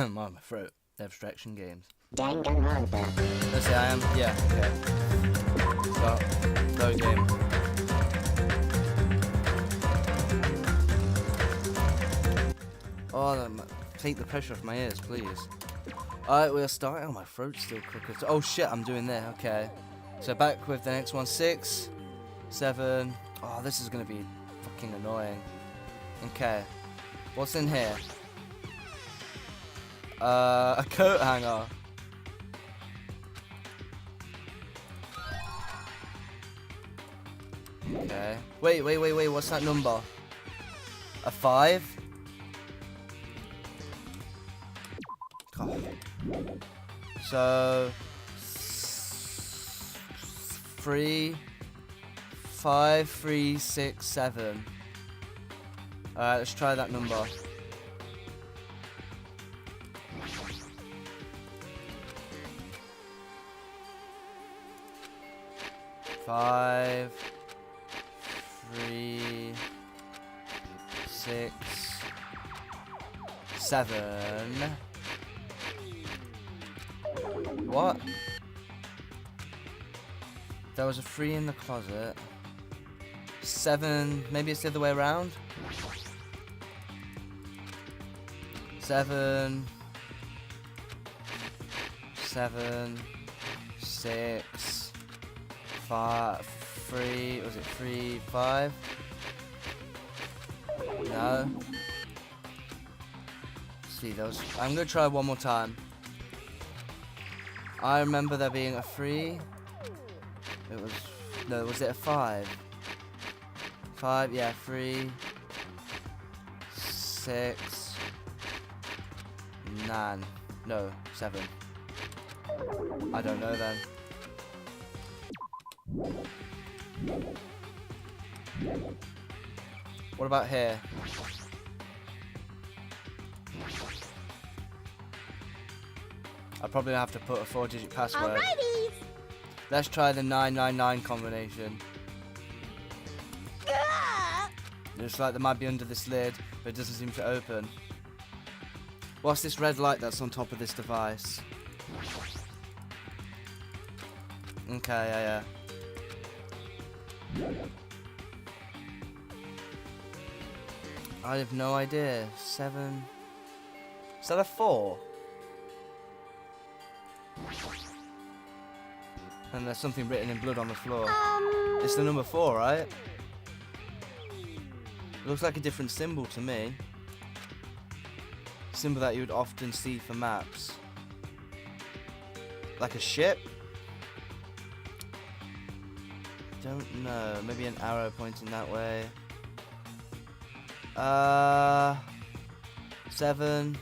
my throat. Abstraction games. Danganronpa. Let's see, I am. Yeah, okay. Start. Load game. Oh, take the pressure off my ears, please. Alright, we'll start. Oh, my throat's still crooked. Oh shit, I'm doing there. Okay. So back with the next one. 6, 7. Oh, this is gonna be fucking annoying. Okay. What's in here? A coat hanger. Okay. Wait. What's that number? A 5? Oh. So 3, 5, 3, 6, 7. Alright, let's try that number. Five, 3, 6, 7. What? There was a 3 in the closet. 7. Maybe it's the other way around. 7, 7, 6, 5, 3. Was it 3, 5? No. See those. I'm gonna try one more time. I remember there being a 3. It was no. Was it a 5? 5. Yeah. 3, 6, 9. No. 7. I don't know then. What about here? I'll probably have to put a 4-digit password. Alrighty. Let's try the 999 combination. Looks like there might be under this lid, but it doesn't seem to open. What's this red light that's on top of this device? Okay, yeah. I have no idea. 7. Is that a 4? And there's something written in blood on the floor. It's the number 4, right? It looks like a different symbol to me. Symbol that you would often see for maps. Like a ship? Don't know. Maybe an arrow pointing that way. 7.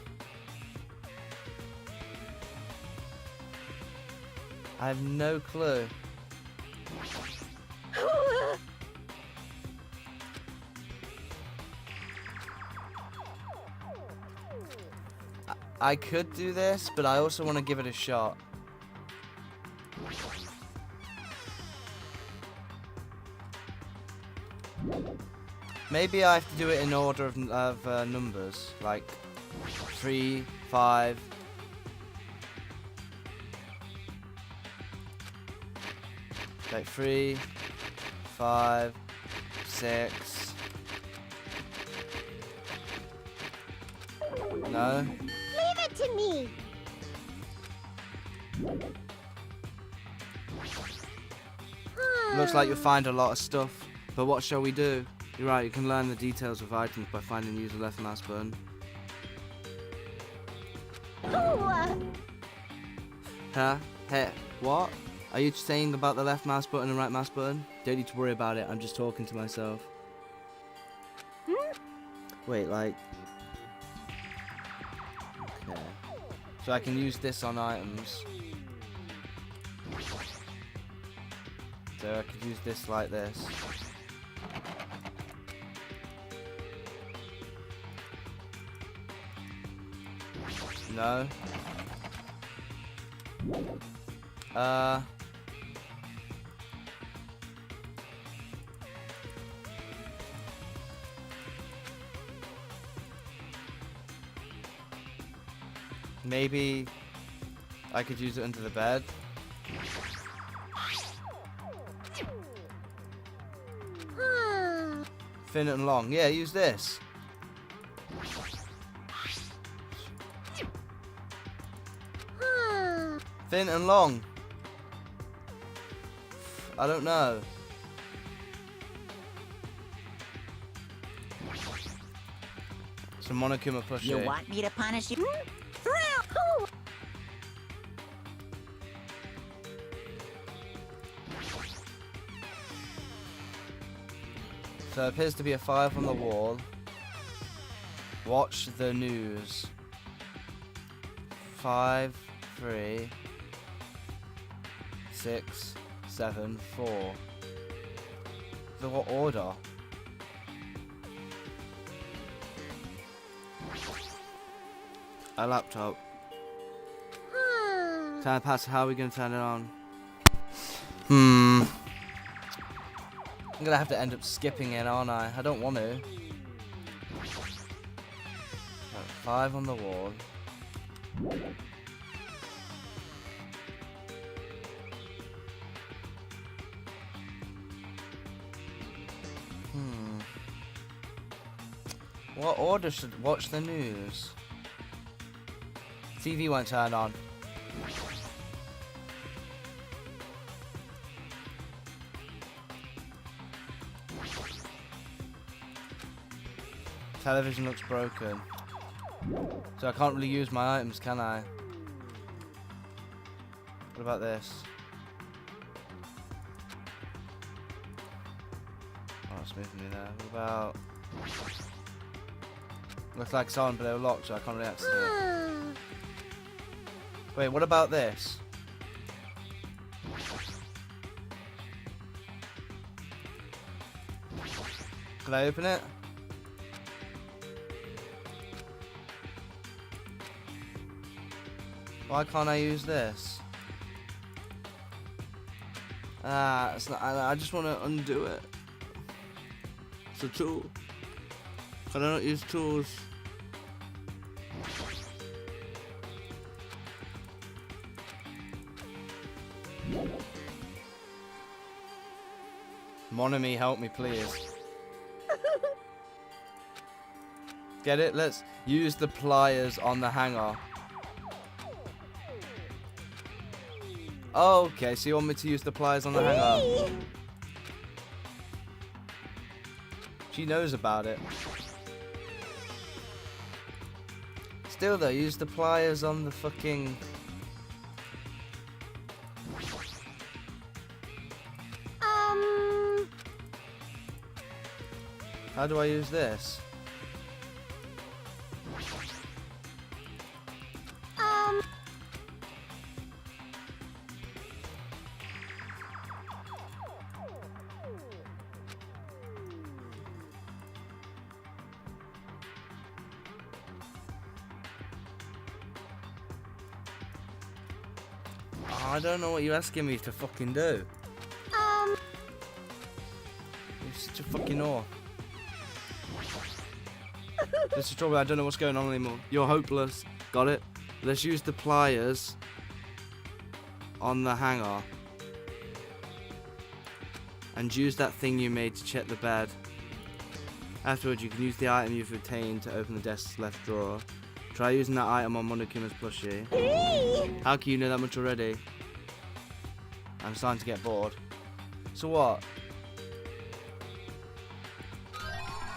I have no clue. I could do this, but I also want to give it a shot. Maybe I have to do it in order of numbers, like 3, 5. Like 3, 5, 6. No? Leave it to me. Looks like you'll find a lot of stuff. But what shall we do? You're right, you can learn the details of items by finding the use the left mouse button. Huh? Hey, what? Are you saying about the left mouse button and right mouse button? Don't need to worry about it, I'm just talking to myself. Wait, like... Okay. So I can use this on items. So I could use this like this. No. Maybe I could use it under the bed. Thin and long. Yeah, use this. Thin and long. I don't know. Some Monokuma plushie. You want me to punish you? So it appears to be a 5 on the wall. Watch the news. 5, 3, 6, 7, 4. So what order? A laptop. Time pass. How are we gonna turn it on? I'm gonna have to end up skipping it, aren't I? I don't want to. Right, 5 on the wall. What order should watch the news? TV won't turn on. Television looks broken. So I can't really use my items, can I? What about this? Oh, it's moving me there. What about... Looks like it's on, but they're locked, so I can't really access it. Wait, what about this? Can I open it? Why can't I use this? It's not, I just want to undo it. It's a tool. Can I not use tools? Monami, help me, please. Get it? Let's use the pliers on the hanger. Oh, okay, so you want me to use the pliers on the hanger? She knows about it. Still though, use the pliers on the fucking... How do I use this? I don't know what you're asking me to fucking do. You're such a fucking whore. This is trouble. I don't know what's going on anymore. You're hopeless. Got it? Let's use the pliers on the hanger. And use that thing you made to check the bed. Afterwards, you can use the item you've obtained to open the desk's left drawer. Try using that item on Monokuma's plushie. How can you know that much already? I'm starting to get bored. So what?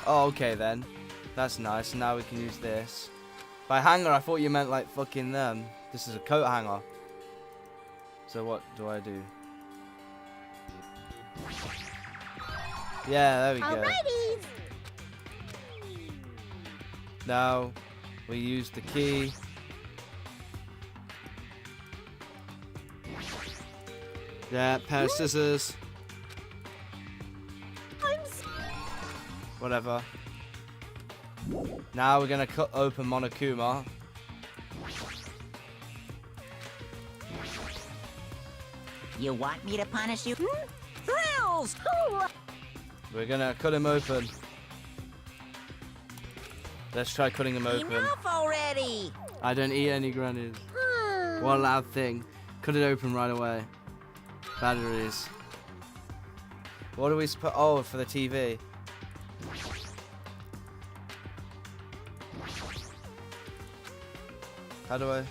Oh, okay then. That's nice. Now we can use this. By hanger, I thought you meant like fucking them. This is a coat hanger. So what do I do? Yeah, there we go. Alrighty. Now we use the key. Yeah, pair of scissors. Whatever. Now we're gonna cut open Monokuma. You want me to punish you? Thrills! We're gonna cut him open. Let's try cutting them open. Enough already! I don't eat any grannies. Hmm. What a loud thing. Cut it open right away. Batteries. What do we put? Oh, for the TV. How do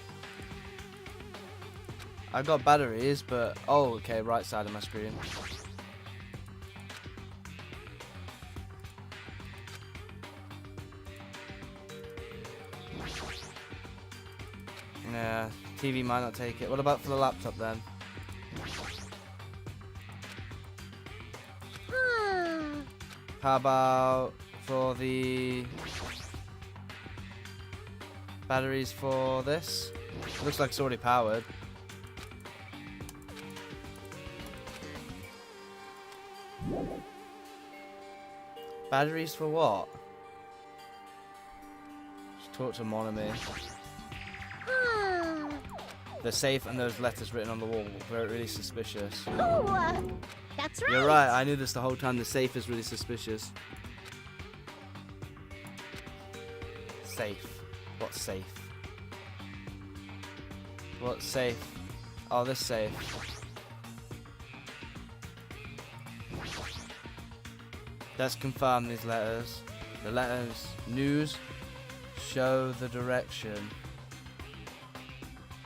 I got batteries, but... Oh, okay, right side of my screen. Yeah, TV might not take it. What about for the laptop then? Hmm. How about for the batteries for this? Looks like it's already powered. Batteries for what? Just talk to Monami. Hmm. The safe and those letters written on the wall were really suspicious. Oh, that's right. You're right, I knew this the whole time. The safe is really suspicious. Safe. What's safe? What's safe? Oh, this safe. Let's confirm these letters. The letters news show the direction.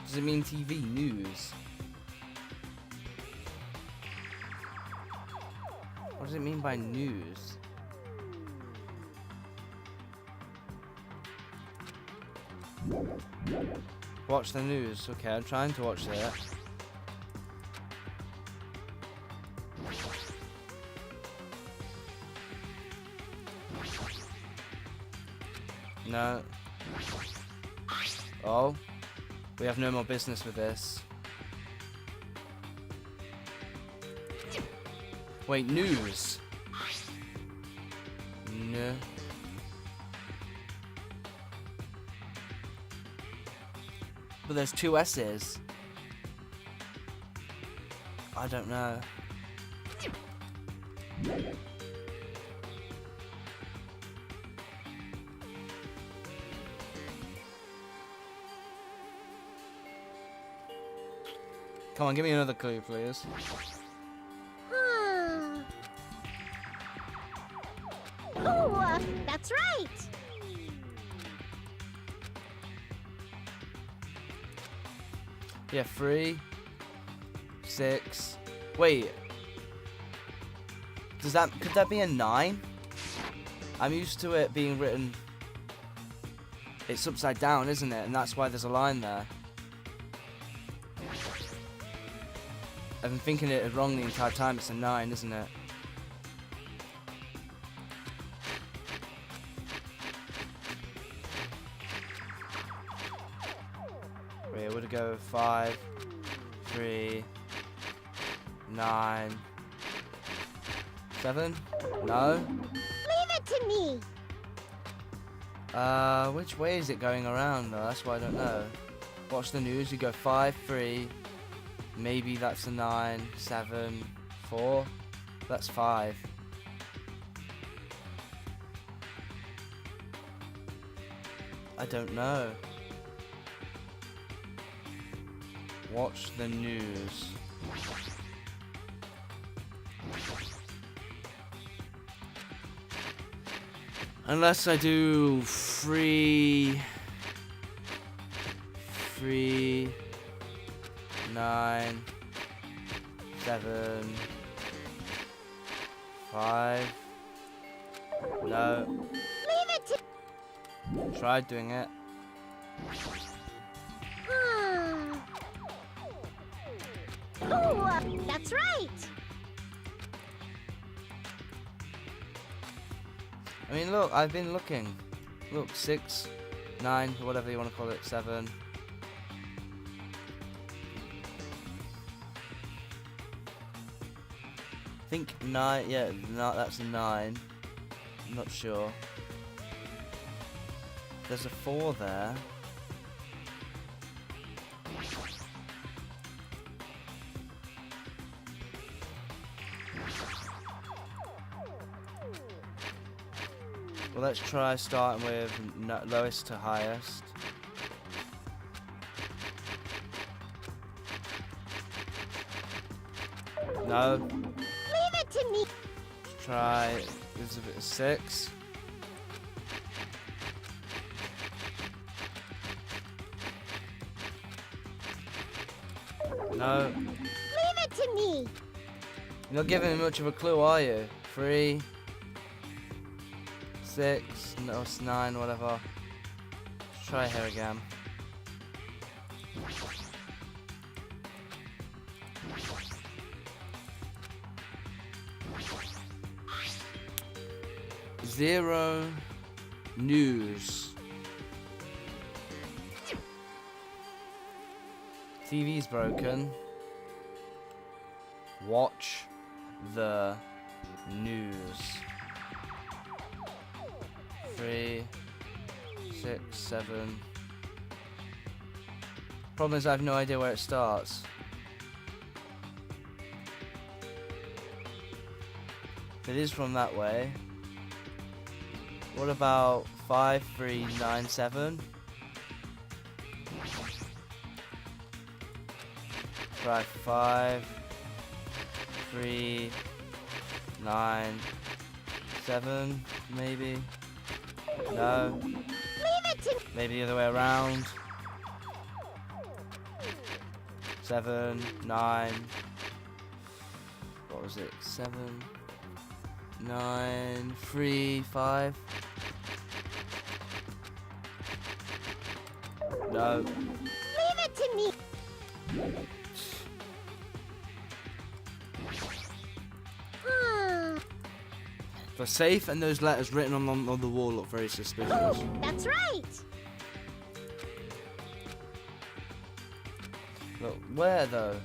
Does it mean TV news? What does it mean by news? Watch the news. Okay, I'm trying to watch that. No. Oh. We have no more business with this. Wait, news. No. But there's two S's. I don't know. Come on, give me another clue, please. Hmm. Oh, that's right. Yeah, 3, 6. Wait. Could that be a 9? I'm used to it being written. It's upside down, isn't it? And that's why there's a line there. I've been thinking it wrong the entire time. It's a 9, isn't it? Wait, would it go 5, 3, 9, 7? No? Leave it to me. Which way is it going around though? That's why I don't know. Watch the news. You go 5, 3. Maybe that's a 9, 7, 4. That's 5. I don't know. Watch the news. Unless I do 3, 9, 7, 5. No. Leave it to. Tried doing it. Hmm. Oh, that's right. I mean, look, I've been looking. Look, 6, 9, whatever you want to call it, 7. I think 9, yeah, no, that's a 9. I'm not sure. There's a 4 there. Well, let's try starting with lowest to highest. No. Leave it to me. Let's try. This is a bit of 6. No. Leave it to me. You're not giving me much of a clue, are you? 3, 6, no, it's 9, whatever. Let's try here again. Zero news. TV's broken. Watch the news. 3, 6, 7. Problem is I have no idea where it starts. If it is from that way. What about 5, 3, 9, 7? Try 5, 3, 9, 7, maybe. No. Leave it to Maybe the other way around. 7, 9. What was it? 7, 9, 3, 5. No. Leave it to me. The safe and those letters written on the wall look very suspicious. That's right. Look, where though?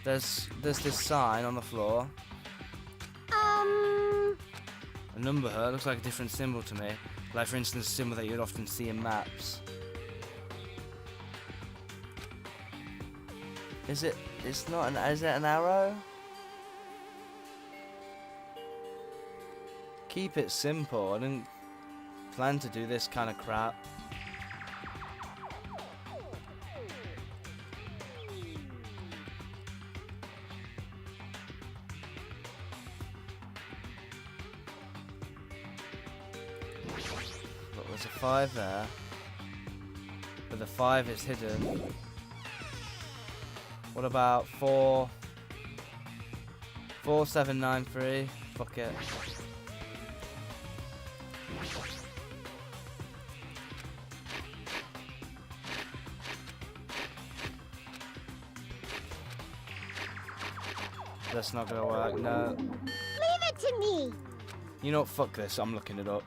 There's this sign on the floor. A number here looks like a different symbol to me. Like for instance, a symbol that you'd often see in maps. Is it? It's not an. Is it an arrow? Keep it simple. I didn't plan to do this kind of crap. Look, there's a 5 there. But the 5 is hidden. What about 4? 4, 7, 9, 3. Fuck it. That's not gonna work, no. Leave it to me. You know what, fuck this, I'm looking it up.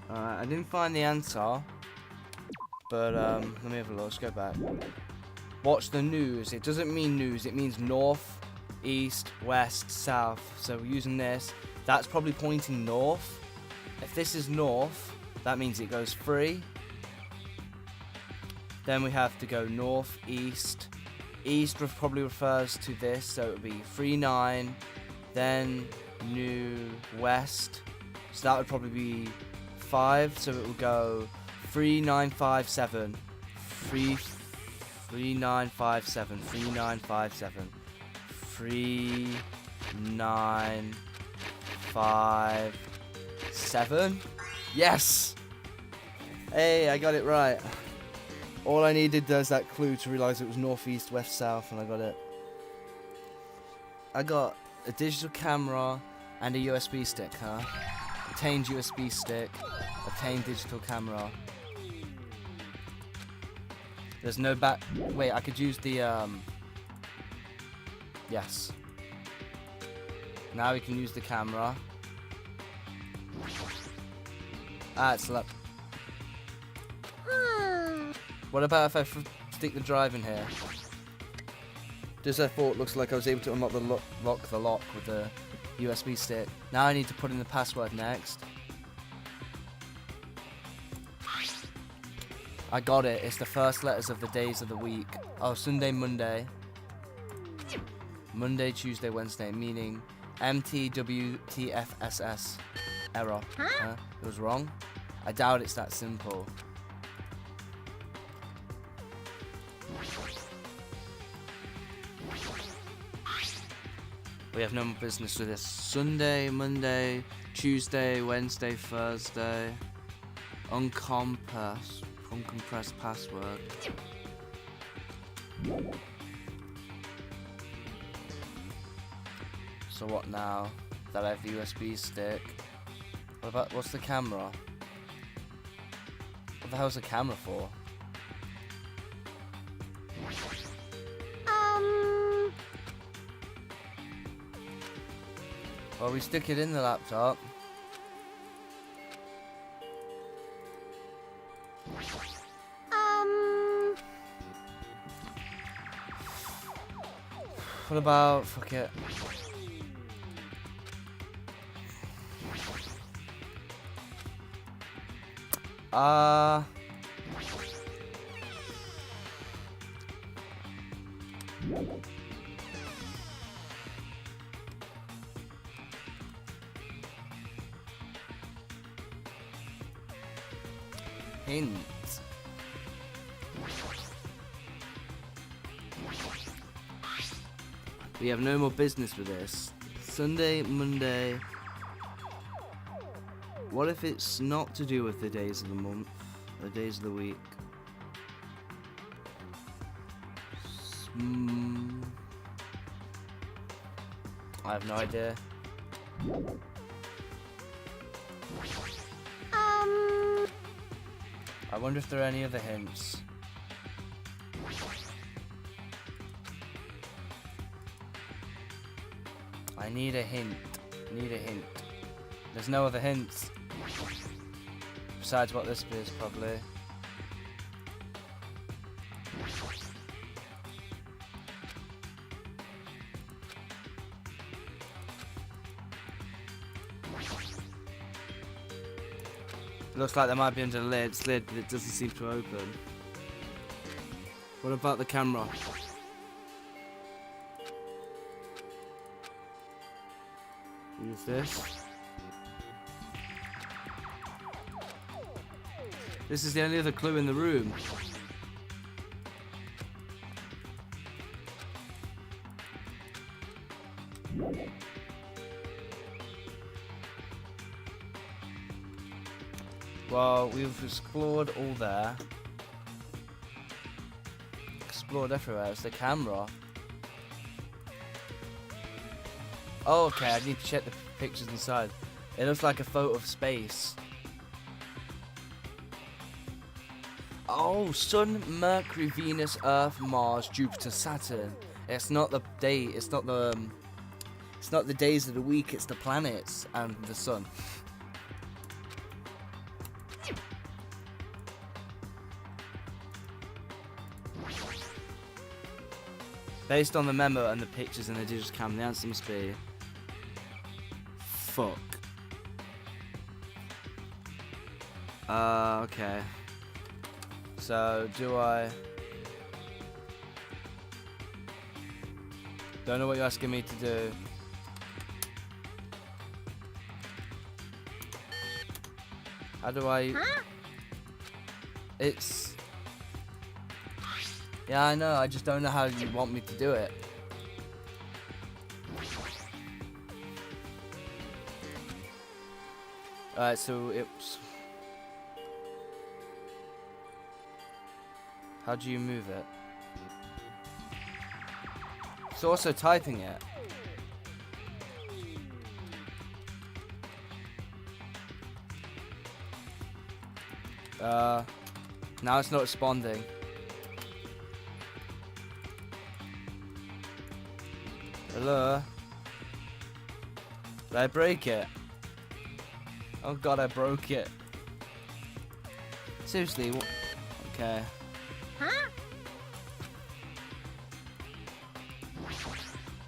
Alright, I didn't find the answer. But, let me have a look, let's go back. Watch the news. It doesn't mean news, it means north, east, west, south. So we're using this. That's probably pointing north. If this is north, that means it goes 3. Then we have to go north, east. East probably refers to this, so it would be 3, 9, then new west. So that would probably be 5, so it will go 3, 9, 5, 7. 3, 9, 5, 7. 3, 9, 5, 7. 3, 9, 5, 7. Yes! Hey, I got it right. All I needed was that clue to realise it was north, east, west, south, and I got it. I got a digital camera and a USB stick, huh? Obtained USB stick, obtained digital camera. There's no back. Wait, I could use the, yes. Now we can use the camera. Ah, it's left. What about if I stick the drive in here? Just I thought, looks like I was able to unlock the lock with the USB stick. Now I need to put in the password next. I got it. It's the first letters of the days of the week. Oh, Sunday, Monday. Monday, Tuesday, Wednesday, meaning MTWTFSS. Error. Huh? It was wrong? I doubt it's that simple. We have no more business with this. Sunday, Monday, Tuesday, Wednesday, Thursday. Uncompressed password. So what now? That I have the USB stick. What's the camera? What the hell's the camera for? Well, we stick it in the laptop. What about, fuck it. Hint. We have no more business with this. Sunday, Monday. What if it's not to do with the days of the month, the days of the week? I have no idea. I wonder if there are any other hints. I need a hint. Need a hint. There's no other hints. Besides what this is, probably. Looks like there might be under the lid, but it doesn't seem to open. What about the camera? Use this. This is the only other clue in the room. Well, we've explored all there. Explored everywhere. It's the camera. Oh, okay. I need to check the pictures inside. It looks like a photo of space. Oh, Sun, Mercury, Venus, Earth, Mars, Jupiter, Saturn. It's not the day. It's not the. It's not the days of the week. It's the planets and the sun. Based on the memo and the pictures in the digital cam, the answer must be fuck. Okay. So, do I... Don't know what you're asking me to do. How do I... Huh? It's... Yeah, I know, I just don't know how you want me to do it. Alright, so it's... How do you move it? It's also typing it. Now it's not responding. Hello? Did I break it? Oh god, I broke it. Seriously, what? Okay. Huh?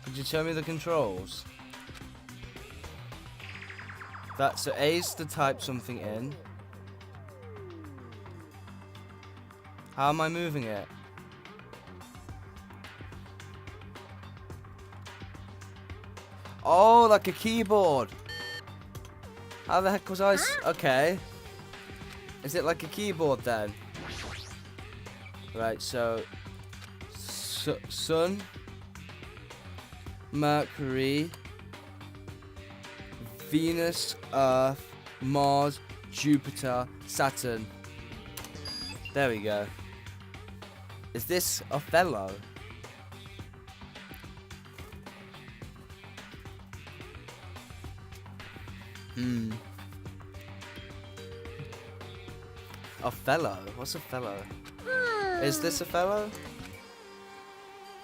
Could you show me the controls? That, so A's to type something in. How am I moving it? Oh, like a keyboard. How the heck was I? Okay. Is it like a keyboard then? Right. So, Sun, Mercury, Venus, Earth, Mars, Jupiter, Saturn. There we go. Is this Othello? Othello? What's Othello? Is this Othello?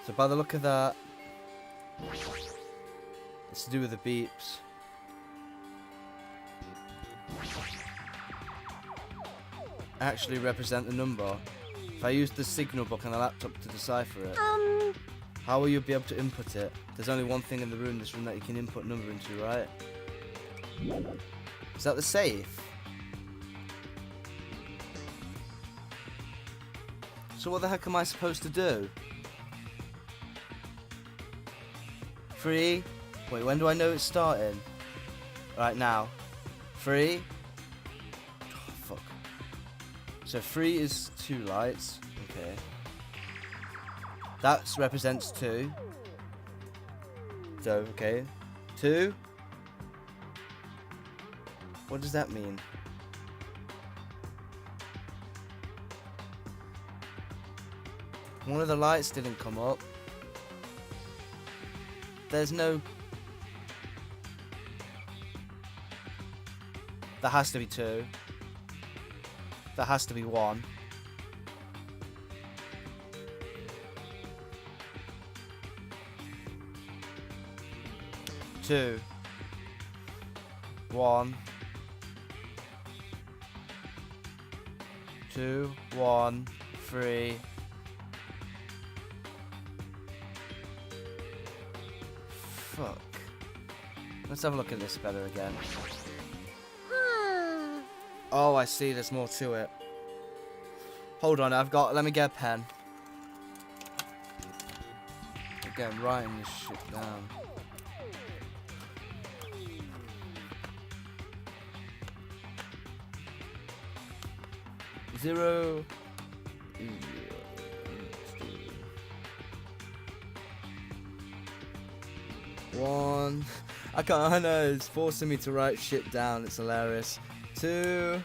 So by the look of that, it's to do with the beeps. Actually represent the number. If I use the signal book on the laptop to decipher it, how will you be able to input it? There's only one thing in this room that you can input number into, right? Is that the safe? So what the heck am I supposed to do? 3. Wait, when do I know it's starting? Right now. 3. Oh, fuck. So 3 is 2 lights. Okay. That represents 2. So, okay. 2. What does that mean? One of the lights didn't come up. There's no... There has to be 2. There has to be 1. Two. 1. 2, 1, 3. Fuck. Let's have a look at this better again. Oh, I see. There's more to it. Hold on. Let me get a pen. Again, writing this shit down. Zero. 1. I know it's forcing me to write shit down. It's hilarious. 2.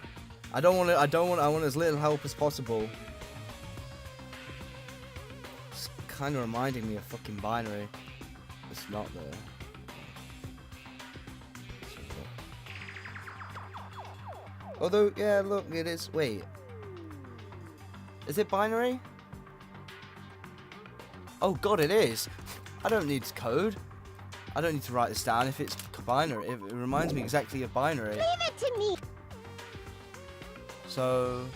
I want as little help as possible. It's kind of reminding me of fucking binary. It's not there. Although, yeah, look, it is. Wait. Is it binary? Oh god, it is. I don't need code. I don't need to write this down if it's binary. It reminds me exactly of binary. Leave it to me. So,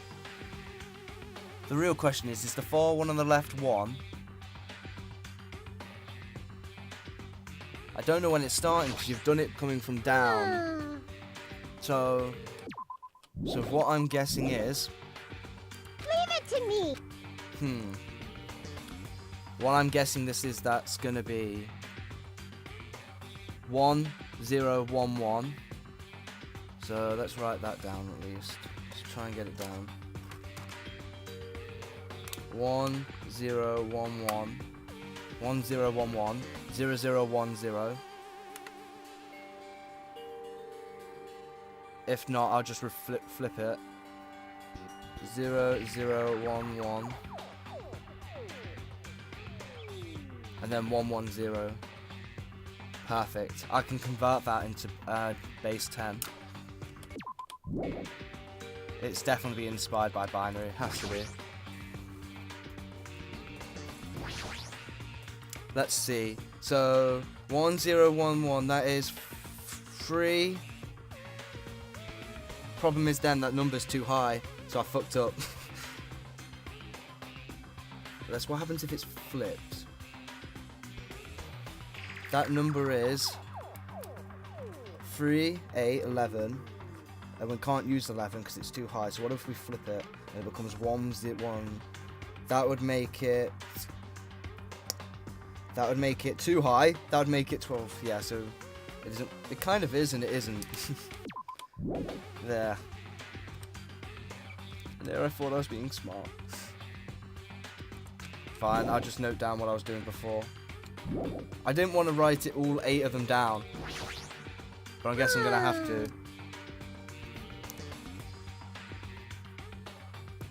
the real question is the 4 one on the left 1? I don't know when it's starting because you've done it coming from down. So what I'm guessing is... Leave it to me. What I'm guessing that's gonna be 1, 0, 1, 1. So let's write that down at least. Let's try and get it down. 1, 0, 1, 1. 1, 0, 1, 1. 0, 0, 1, 0. If not, I'll just flip it. 0, 0, 1, 1. And then 1, 1, 0. Perfect. I can convert that into base 10. It's definitely inspired by binary. Has to be. Let's see. So 1, 0, 1, 1. That is 3. Problem is then that number's too high, so I fucked up. That's what happens if it's flipped. That number is 3, 8, 11. And we can't use 11 because it's too high. So what if we flip it and it becomes 1, 0, 1? That would make it too high. That would make it 12. Yeah, so It isn't. It kind of is and it isn't. There. There I thought I was being smart. Fine, I'll just note down what I was doing before. I didn't want to write it all 8 of them down. But I guess I'm going to have to.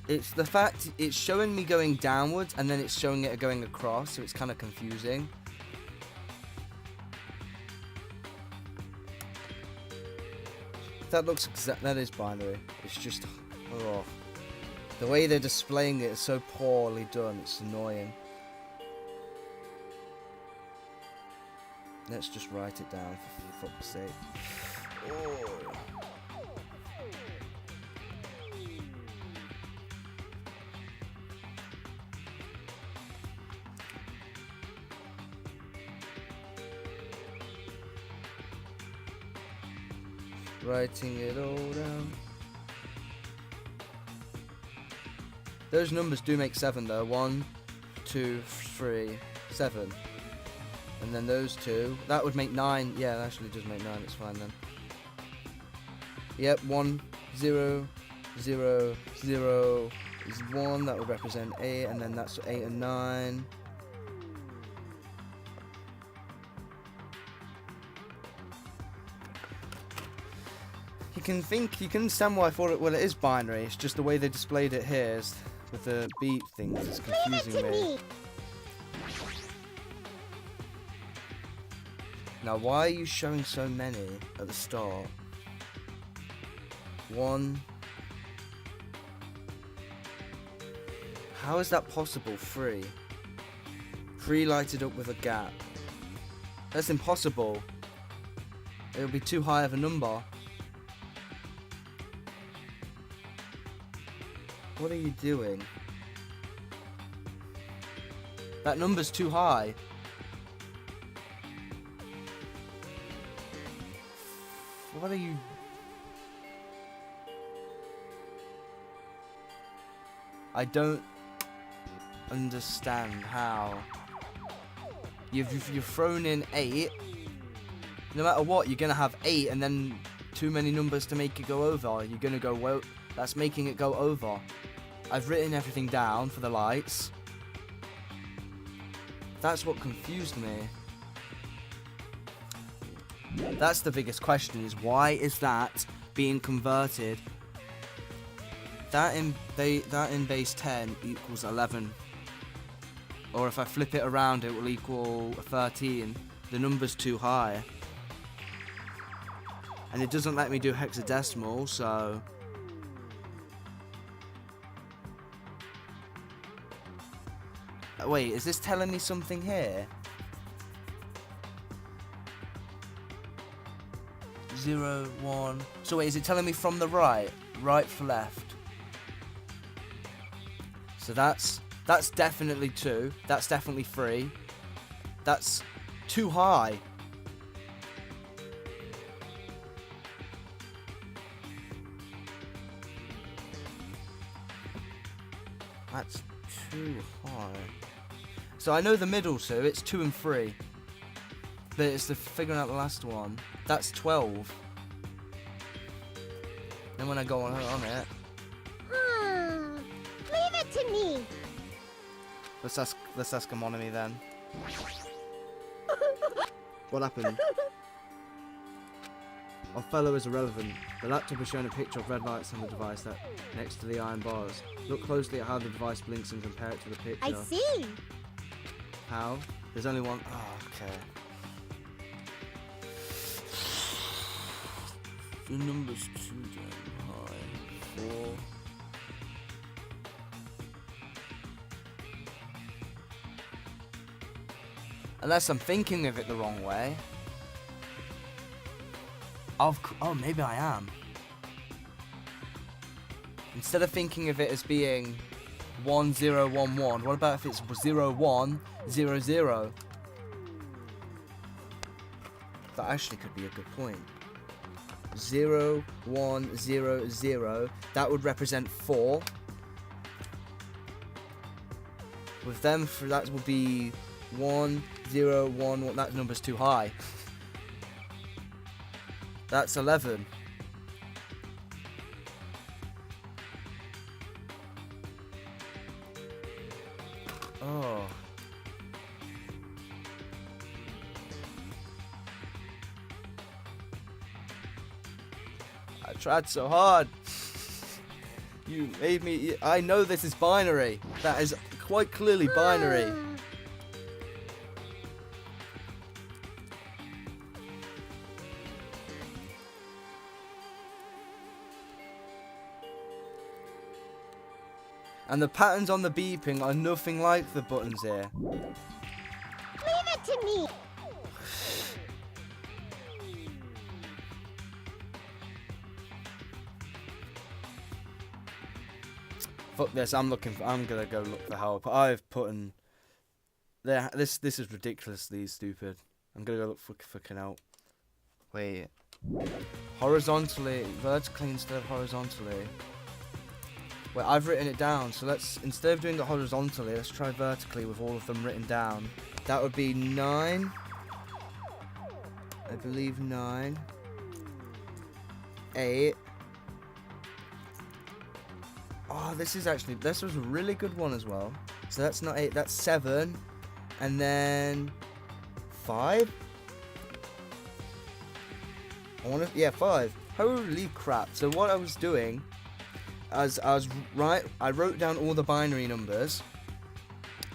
It's the fact it's showing me going downwards and then it's showing it going across, so it's kind of confusing. That looks that is binary. It's just, oh, the way they're displaying it is so poorly done. It's annoying. Let's just write it down for fuck's sake. Oh. Writing it all down. Those numbers do make 7 though. 1, 2, 3, 7. And then those two. That would make 9. Yeah, it actually does make 9. It's fine then. Yep, 1, 0, 0, 0 is 1. That would represent 8. And then that's 8 and 9. You can understand why I thought it, well, it is binary. It's just the way they displayed it here is, with the beat things is confusing me. Now, why are you showing so many at the start? 1. How is that possible? 3. 3 lighted up with a gap. That's impossible. It would be too high of a number. What are you doing? That number's too high. What are you... I don't understand how. You've thrown in 8. No matter what, you're gonna have 8 and then too many numbers to make it go over. You're gonna go, well, that's making it go over. I've written everything down for the lights. That's what confused me. That's the biggest question, is why is that being converted? That in base 10 equals 11. Or if I flip it around, it will equal 13. The number's too high. And it doesn't let me do hexadecimal, so... Wait, is this telling me something here? 0, 1... So wait, is it telling me from the right? Right for left. So that's definitely 2. That's definitely 3. That's too high. That's too high. So I know the middle 2, it's 2 and 3. But it's the figuring out the last one. That's 12. Then when I go on it... Leave it to me. Let's ask Amonomy then. What happened? Othello is irrelevant. The laptop is showing a picture of red lights on the device that next to the iron bars. Look closely at how the device blinks and compare it to the picture. I see. How? There's only one. Oh, okay. The number's too damn high. 4. Unless I'm thinking of it the wrong way. Oh, maybe I am. Instead of thinking of it as being 1, 0, 1, 1, what about if it's 0, 1, 0, 0? That actually could be a good point. 0, 1, 0, 0. That would represent 4. With them, that would be 1, 0, 1, 1. That number's too high. That's 11. Oh. I tried so hard. You made me. I know this is binary. That is quite clearly binary. And the patterns on the beeping are nothing like the buttons here. Leave it to me. Fuck this! I'm gonna go look for help. I've put in. There. This is ridiculously stupid. I'm gonna go look for fucking help. Wait. Horizontally, vertically instead of horizontally. Wait, I've written it down. So let's, instead of doing it horizontally, let's try vertically with all of them written down. That would be 9. I believe 9. 8. Oh, this was a really good one as well. So that's not 8, that's 7. And then 5? Yeah, 5. Holy crap. So what I was doing, I wrote down all the binary numbers,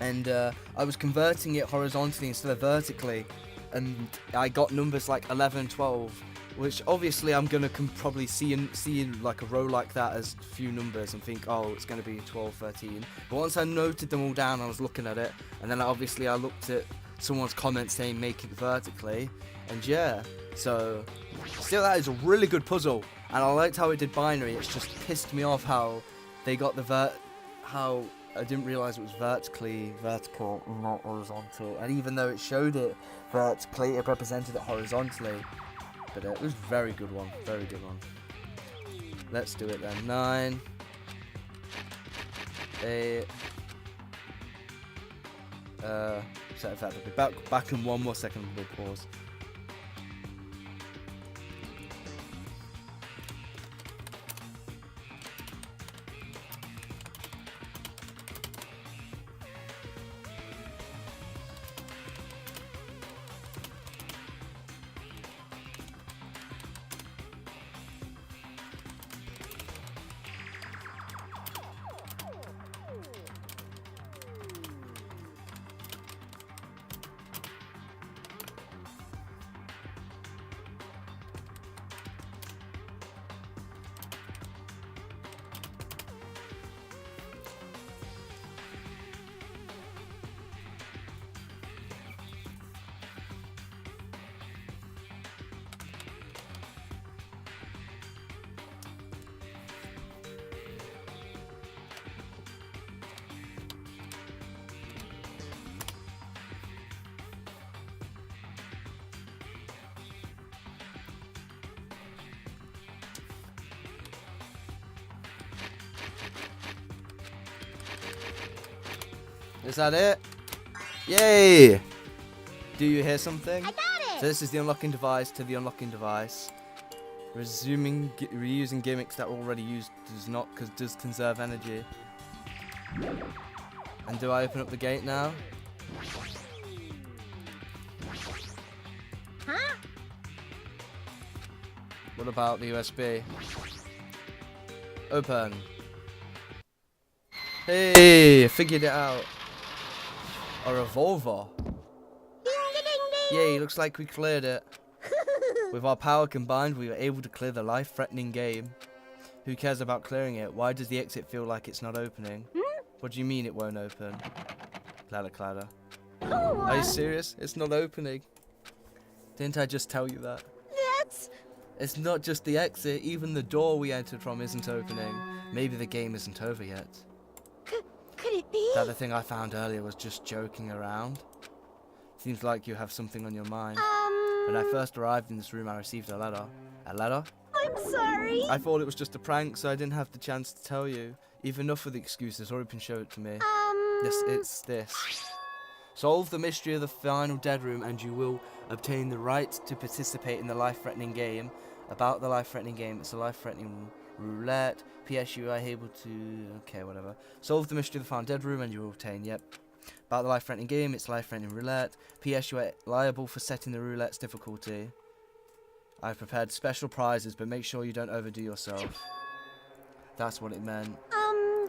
and I was converting it horizontally instead of vertically, and I got numbers like 11 and 12, which obviously I'm gonna probably see like a row like that as few numbers and think, oh, it's gonna be 12, 13. But once I noted them all down, I was looking at it, and then obviously I looked at someone's comment saying make it vertically, and yeah, so still that is a really good puzzle. And I liked how it did binary. It's just pissed me off how they got how I didn't realise it was vertical, not horizontal. And even though it showed it vertically, it represented it horizontally. But it was a very good one, very good one. Let's do it then. 9, 8. So in fact, I'll be back in one more second. We'll pause. Is that it? Yay! Do you hear something? I got it. So this is the unlocking device to the unlocking device. Reusing gimmicks that were already used does conserve energy. And do I open up the gate now? Huh? What about the USB? Open. Hey, I figured it out. A revolver. Ding, ding, ding. Yay, looks like we cleared it. With our power combined, we were able to clear the life-threatening game. Who cares about clearing it? Why does the exit feel like it's not opening? What do you mean it won't open? Cladder, cladder. Are you serious? It's not opening. Didn't I just tell you that? That's... It's not just the exit, even the door we entered from isn't opening. Maybe the game isn't over yet. Could it be? That other thing I found earlier was just joking around. Seems like you have something on your mind. When I first arrived in this room, I received a letter. A letter? I'm sorry. I thought it was just a prank, so I didn't have the chance to tell you. You've enough of the excuses, or you can show it to me. Yes, it's this. Solve the mystery of the final dead room, and you will obtain the right to participate in the life-threatening game. About the life-threatening game, it's a life-threatening roulette. P.S. You are able to... Okay, whatever. Solve the mystery of the found dead room and you will obtain... Yep. About the life-threatening game, it's life-threatening roulette. P.S. You are liable for setting the roulette's difficulty. I've prepared special prizes, but make sure you don't overdo yourself. That's what it meant.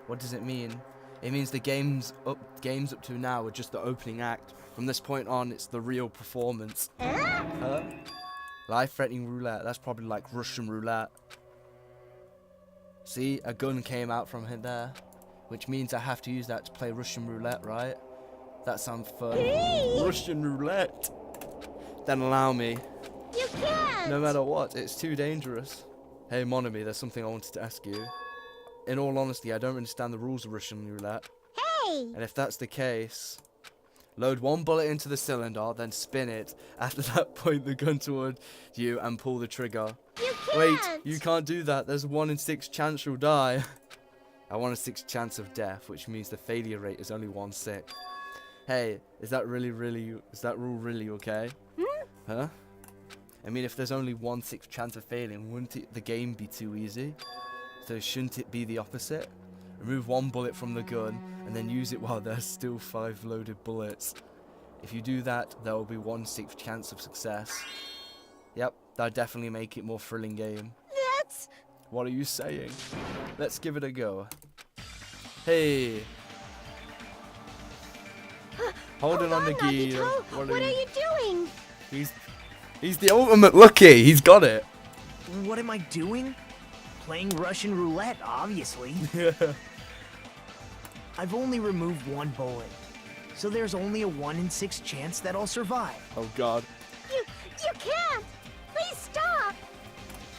What does it mean? It means the games up to now are just the opening act. From this point on, it's the real performance. Huh? Life-threatening roulette. That's probably like Russian roulette. See, a gun came out from him there, which means I have to use that to play Russian roulette, right? That sounds fun. Russian roulette. Then allow me. You can't! No matter what, it's too dangerous. Hey, Monami, there's something I wanted to ask you. In all honesty, I don't understand the rules of Russian roulette. Hey! And if that's the case, load one bullet into the cylinder, then spin it. After that, point the gun toward you and pull the trigger. You can't! Wait, you can't do that. There's a 1 in 6 chance you'll die. A 1 in 6 chance of death, which means the failure rate is only 1/6. Hey, is that rule really okay? Huh? I mean, if there's only 1/6 chance of failing, wouldn't the game be too easy? So shouldn't it be the opposite? Remove one bullet from the gun and then use it while there's still 5 loaded bullets. If you do that, there will be 1/6 chance of success. Yep, that'd definitely make it more thrilling game. That's... What are you saying? Let's give it a go. Hey! Holding on the gear. What are you doing? He's the ultimate lucky. He's got it. What am I doing? Playing Russian roulette, obviously. I've only removed 1 bullet, so there's only a 1 in 6 chance that I'll survive. Oh God. You can't! Please stop!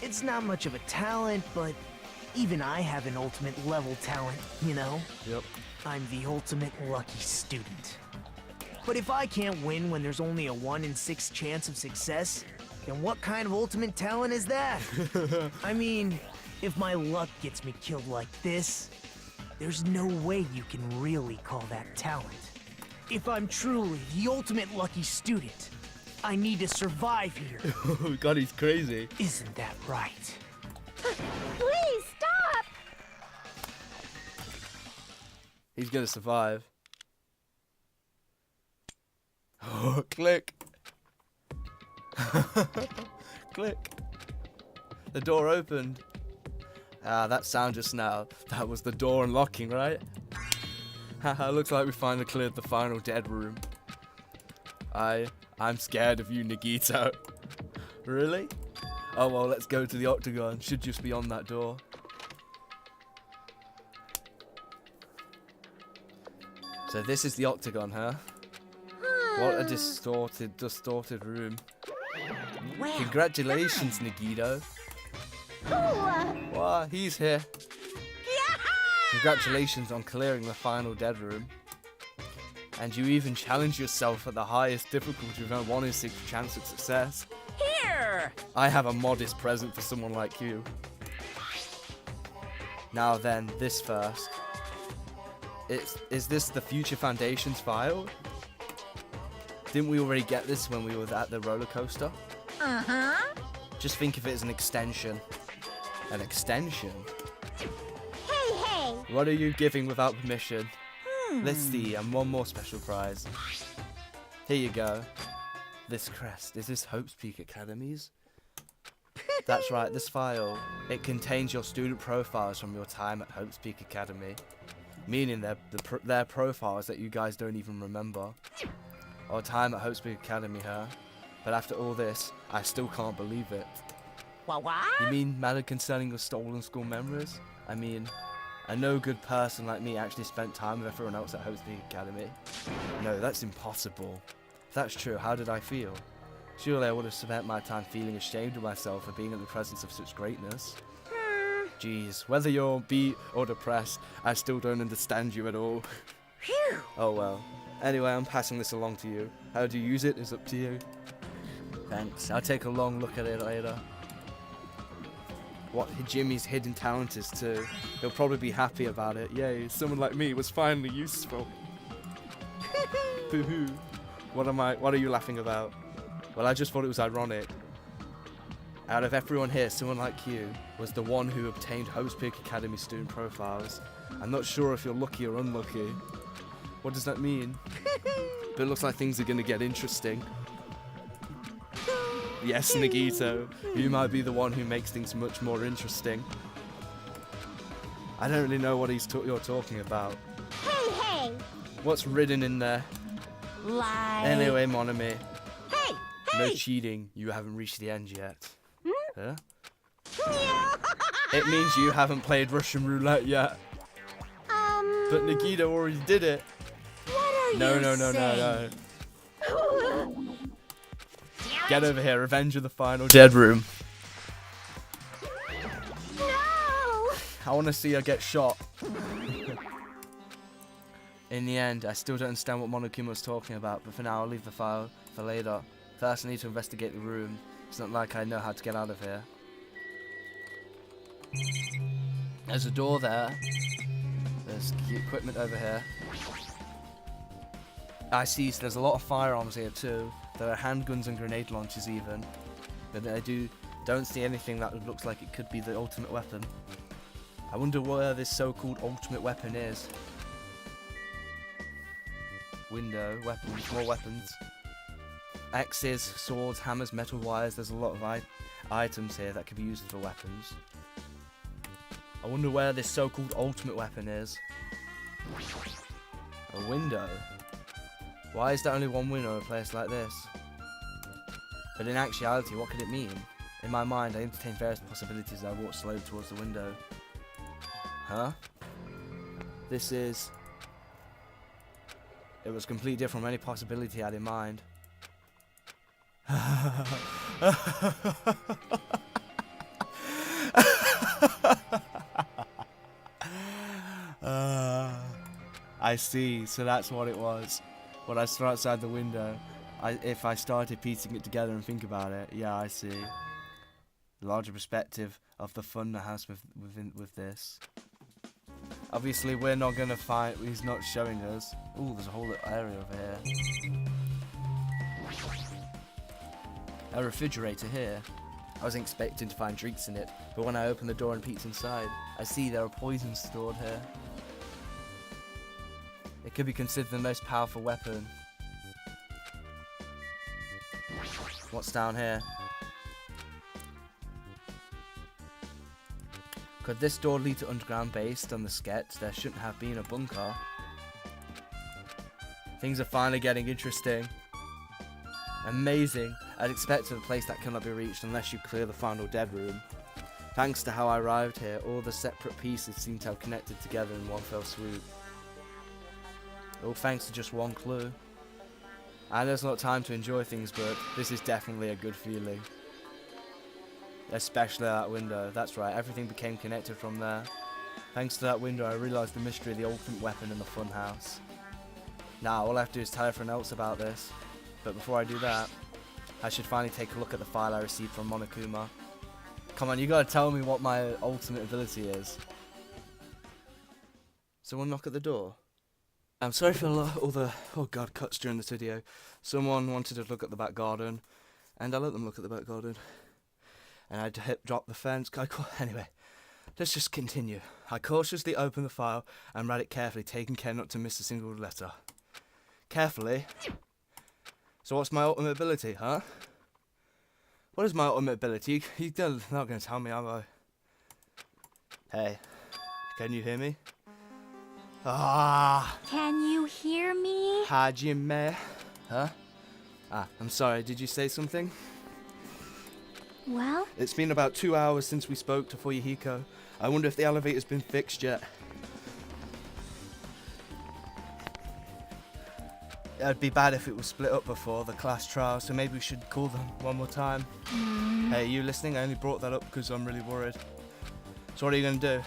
It's not much of a talent, but even I have an ultimate level talent, you know? Yep. I'm the ultimate lucky student. But if I can't win when there's only a 1 in 6 chance of success, then what kind of ultimate talent is that? I mean, if my luck gets me killed like this, there's no way you can really call that talent. If I'm truly the ultimate lucky student, I need to survive here. Oh God, he's crazy. Isn't that right? Please stop! He's gonna survive. Oh, click. Click. The door opened. Ah, that sound just now. That was the door unlocking, right? Haha, looks like we finally cleared the final dead room. I'm scared of you, Nagito. Really? Oh well, let's go to the octagon. Should just be on that door. So this is the octagon, huh? What a distorted room. Well, Congratulations, Nagito. Wow, he's here. Congratulations on clearing the final dead room. And you even challenged yourself at the highest difficulty with a 1 in 6 chance of success. here! I have a modest present for someone like you. Now then, this first. Is this the Future Foundations file? Didn't we already get this when we were at the roller coaster? Uh-huh. Just think of it as an extension. An extension? Hey! What are you giving without permission? Let's see, and one more special prize. Here you go. This crest, is this Hope's Peak Academy's? That's right, this file. It contains your student profiles from your time at Hope's Peak Academy. Meaning they're profiles that you guys don't even remember. Our time at Hope's Peak Academy, huh? But after all this, I still can't believe it. What? You mean matter concerning your stolen school memories? I mean, a no good person like me actually spent time with everyone else at Hope's Peak Academy? No, that's impossible. If that's true, how did I feel? Surely I would have spent my time feeling ashamed of myself for being in the presence of such greatness. Jeez, whether you're beat or depressed, I still don't understand you at all. Phew. Oh well. Anyway, I'm passing this along to you. How do you use it is up to you. Thanks. I'll take a long look at it later. What Jimmy's hidden talent is too. He'll probably be happy about it. Yay, someone like me was finally useful. Boo-hoo. What are you laughing about? Well, I just thought it was ironic. Out of everyone here, someone like you was the one who obtained Hope's Peak Academy student profiles. I'm not sure if you're lucky or unlucky. What does that mean? But it looks like things are gonna get interesting. Yes, Nagito, you might be the one who makes things much more interesting. I don't really know what you're talking about. Hey, hey! What's written in there? Lie. Anyway, mon ami, Hey, no hey. cheating. You haven't reached the end yet. Huh? Yeah. It means you haven't played Russian roulette yet. But Nagito already did it. What are No, you no, no, no, saying? no. Get over here, Revenge of the Final Dead Room. No! I want to see her get shot. In the end, I still don't understand what Monokuma was talking about, but for now I'll leave the file for later. First I need to investigate the room. It's not like I know how to get out of here. There's a door there. There's key equipment over here. I see, so there's a lot of firearms here too. There are handguns and grenade launchers even. But I don't see anything that looks like it could be the ultimate weapon. I wonder where this so-called ultimate weapon is. Window, weapons, more weapons. Axes, swords, hammers, metal wires. There's a lot of items here that could be used for weapons. I wonder where this so-called ultimate weapon is. A window. Why is there only one window in a place like this? But in actuality, what could it mean? In my mind, I entertain various possibilities as I walk slowly towards the window. Huh? This is... It was completely different from any possibility I had in mind. I see, so that's what it was. When I saw outside the window, if I started piecing it together and think about it, yeah, I see. The larger perspective of the fun house with this. Obviously, we're not gonna find. He's not showing us. Ooh, there's a whole little area over here. A refrigerator here. I was expecting to find drinks in it, but when I opened the door and peeked inside, I see there are poisons stored here. It could be considered the most powerful weapon. What's down here? Could this door lead to underground? Based on the sketch, there shouldn't have been a bunker. Things are finally getting interesting. Amazing. I'd expect a place that cannot be reached unless you clear the final dead room. Thanks to how I arrived here, all the separate pieces seem to have connected together in one fell swoop. All thanks to just one clue. I know it's not time to enjoy things, but this is definitely a good feeling. Especially that window. That's right, everything became connected from there. Thanks to that window, I realised the mystery of the ultimate weapon in the funhouse. Now, all I have to do is tell everyone else about this. But before I do that, I should finally take a look at the file I received from Monokuma. Come on, you gotta tell me what my ultimate ability is. Someone knock at the door. I'm sorry for all the, oh god, cuts during this video. Someone wanted to look at the back garden, and I let them look at the back garden. And I dropped the fence. Anyway, let's just continue. I cautiously opened the file and read it carefully, taking care not to miss a single letter. Carefully? So what's my ultimate ability, huh? What is my ultimate ability? You're not going to tell me, am I? Hey, can you hear me? Ah! Can you hear me? Hajime. Huh? I'm sorry, did you say something? Well, It's been about 2 hours since we spoke to Fuyuhiko. I wonder if the elevator's been fixed yet. It'd be bad if it was split up before the class trial, so maybe we should call them one more time. Hey, you listening? I only brought that up because I'm really worried. So what are you going to do?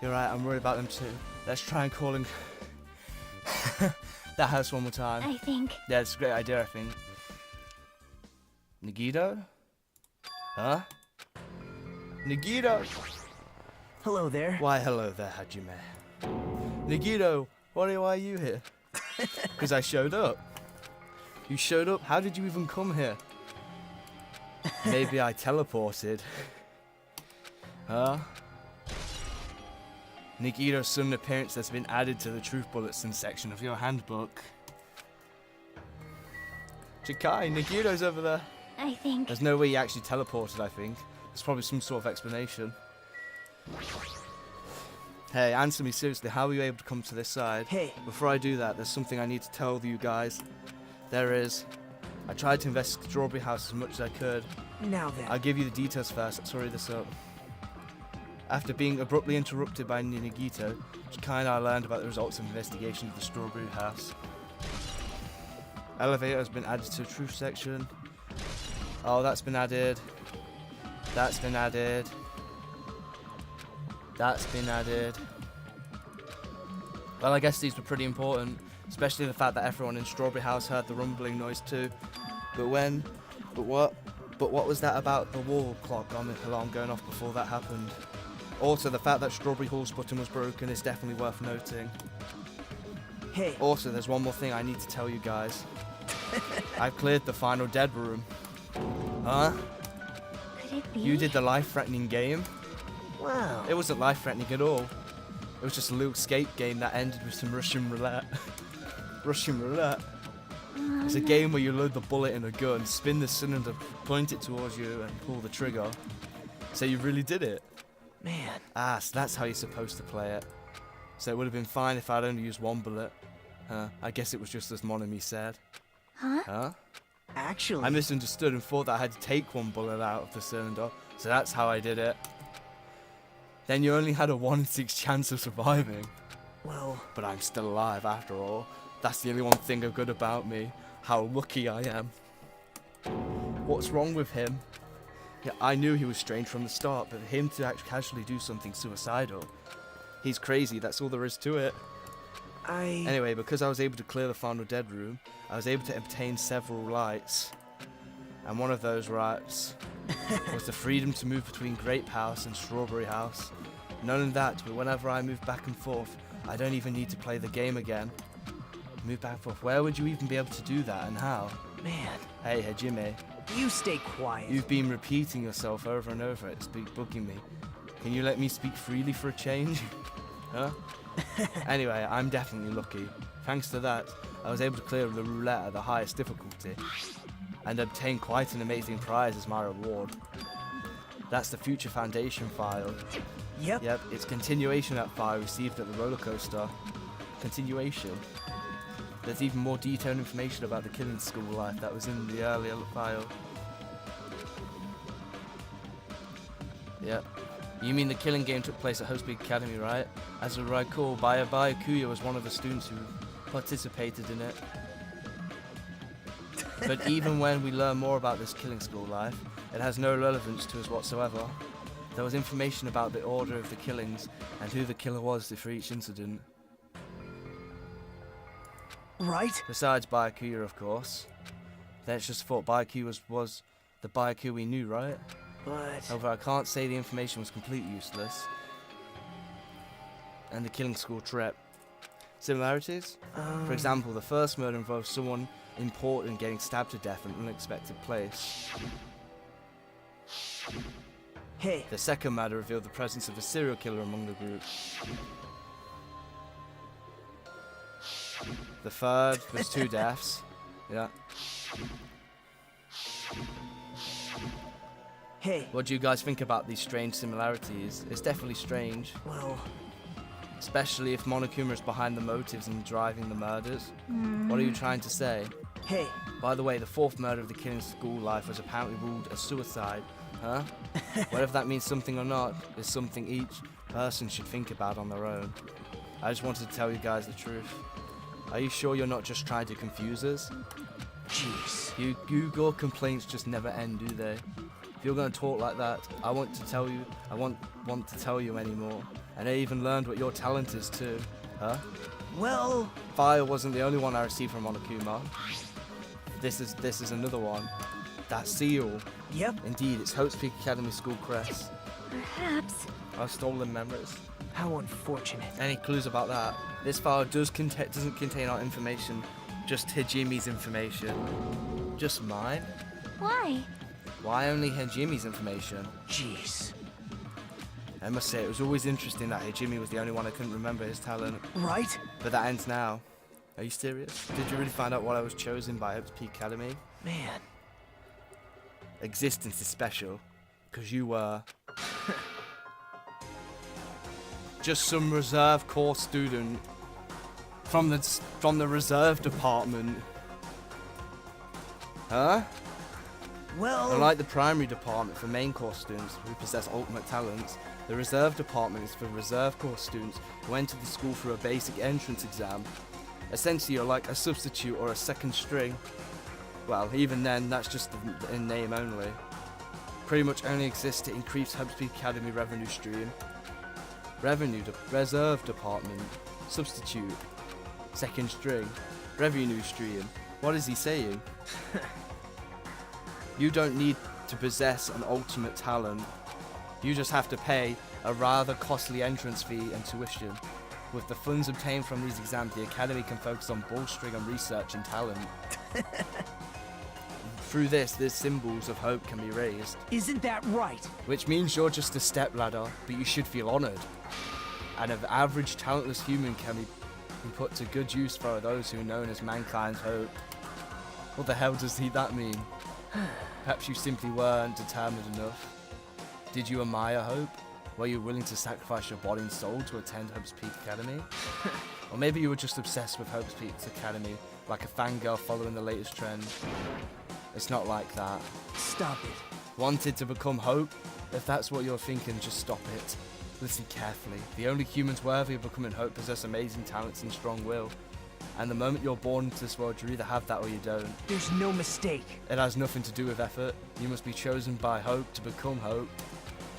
You're right, I'm worried about them too. Let's try and call him that house one more time. I think. Yeah, it's a great idea, I think. Nagito? Huh? Nagito! Hello there. Why, hello there, Hajime. Nagito, why are you here? Because I showed up. You showed up? How did you even come here? Maybe I teleported. Huh? Nagito's sudden appearance has been added to the Truth Bulletin section of your handbook. Chikai, Nagito's over there. I think. There's no way he actually teleported, I think. There's probably some sort of explanation. Hey, answer me seriously, how were you able to come to this side? Hey. Before I do that, there's something I need to tell you guys. There is. I tried to investigate Strawberry House as much as I could. Now then. I'll give you the details first. Let's hurry this up. After being abruptly interrupted by Nagito, Chikai and I learned about the results of investigation of the Strawberry House. Elevator has been added to the truth section. Oh, that's been added. That's been added. That's been added. Well, I guess these were pretty important, especially the fact that everyone in Strawberry House heard the rumbling noise too. But what was that about the wall clock alarm going off before that happened? Also, the fact that Strawberry Hall's button was broken is definitely worth noting. Hey. Also, there's one more thing I need to tell you guys. I've cleared the final dead room. Huh? Could it be? You did the life-threatening game? Wow. It wasn't life-threatening at all. It was just a little escape game that ended with some Russian roulette. Russian roulette. It's a game where you load the bullet in a gun, spin the cylinder, point it towards you, and pull the trigger. So you really did it. Man. Ah, so that's how you're supposed to play it. So it would have been fine if I'd only used one bullet. I guess it was just as Monami said. Huh? Huh? Actually. I misunderstood and thought that I had to take one bullet out of the cylinder, so that's how I did it. Then you only had a 1 in 6 chance of surviving. Well. But I'm still alive after all. That's the only one thing good about me. How lucky I am. What's wrong with him? Yeah, I knew he was strange from the start, but him to actually casually do something suicidal. He's crazy, that's all there is to it. Anyway, because I was able to clear the final dead room, I was able to obtain several rights. And one of those rights was the freedom to move between Grape House and Strawberry House. Not only that, but whenever I move back and forth, I don't even need to play the game again. Move back and forth. Where would you even be able to do that, and how? Man. Hey, Hajime. You stay quiet. You've been repeating yourself over and over. It's bugging me. Can you let me speak freely for a change? Huh? Anyway, I'm definitely lucky. Thanks to that, I was able to clear the roulette at the highest difficulty, and obtain quite an amazing prize as my reward. That's the Future Foundation file. Yep. It's continuation of that file received at the roller coaster. Continuation. There's even more detailed information about the killing school life that was in the earlier file. Yep. You mean the killing game took place at Host Big Academy, right? As I recall, Byakuya was one of the students who participated in it. But even when we learn more about this killing school life, it has no relevance to us whatsoever. There was information about the order of the killings and who the killer was for each incident. Right? Besides Byakuya, of course. Let's just thought Byakuya was the Byakuya we knew, right? But. However, I can't say the information was completely useless. And the killing school trip. Similarities? For example, the first murder involved someone important getting stabbed to death in an unexpected place. Hey. The second murder revealed the presence of a serial killer among the group. The third was 2 deaths. Yeah. Hey. What do you guys think about these strange similarities? It's definitely strange. Well. Especially if Monokuma is behind the motives and driving the murders. What are you trying to say? Hey. By the way, the 4th murder of the killing school life was apparently ruled a suicide. Huh? Whatever that means something or not, is something each person should think about on their own. I just wanted to tell you guys the truth. Are you sure you're not just trying to confuse us? Jeez. Your complaints just never end, do they? If you're going to talk like that, I won't to tell you anymore. And I even learned what your talent is too. Huh? Well. Fire wasn't the only one I received from Monokuma. This is another one. That seal. Yep. Indeed, it's Hope's Peak Academy School crest. Perhaps. Our stolen memories. How unfortunate. Any clues about that? This file doesn't contain our information, just Hajime's information. Just mine? Why? Why only Hajime's information? Jeez. I must say, it was always interesting that Hajime was the only one I couldn't remember his talent. Right? But that ends now. Are you serious? Did you really find out why I was chosen by Hope's Peak Academy? Man. Existence is special. Because you were... just some reserve corps student from the reserve department. Huh? Well... Unlike the primary department for main course students who possess ultimate talents, the reserve department is for reserve course students who enter the school through a basic entrance exam. Essentially, you're like a substitute or a second string. Well, even then, that's just in name only. Pretty much only exists to increase Hope's Peak Academy revenue stream. Reserve department, substitute, second string, revenue stream. What is he saying? You don't need to possess an ultimate talent. You just have to pay a rather costly entrance fee and tuition. With the funds obtained from these exams, the Academy can focus on bolstering and research and talent. Through this, the symbols of hope can be raised. Isn't that right? Which means you're just a stepladder, but you should feel honoured. And an average talentless human can be put to good use for those who are known as mankind's hope. What the hell does that mean? Perhaps you simply weren't determined enough. Did you admire hope? Were you willing to sacrifice your body and soul to attend Hope's Peak Academy? Or maybe you were just obsessed with Hope's Peak Academy, like a fangirl following the latest trend. It's not like that. Stop it. Wanted to become Hope? If that's what you're thinking, just stop it. Listen carefully. The only humans worthy of becoming Hope possess amazing talents and strong will. And the moment you're born into this world, you either have that or you don't. There's no mistake. It has nothing to do with effort. You must be chosen by Hope to become Hope.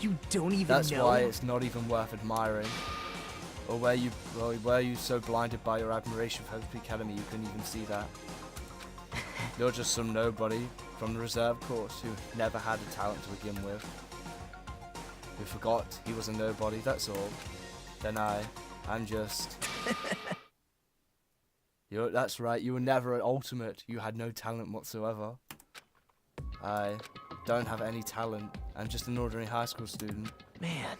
You don't even That's know? why it's not even worth admiring. Or were you so blinded by your admiration for Hope Academy you couldn't even see that? You're just some nobody from the reserve course who never had a talent to begin with. Who forgot he was a nobody, that's all. Then I'm just... That's right, you were never an ultimate. You had no talent whatsoever. I don't have any talent. I'm just an ordinary high school student. Man.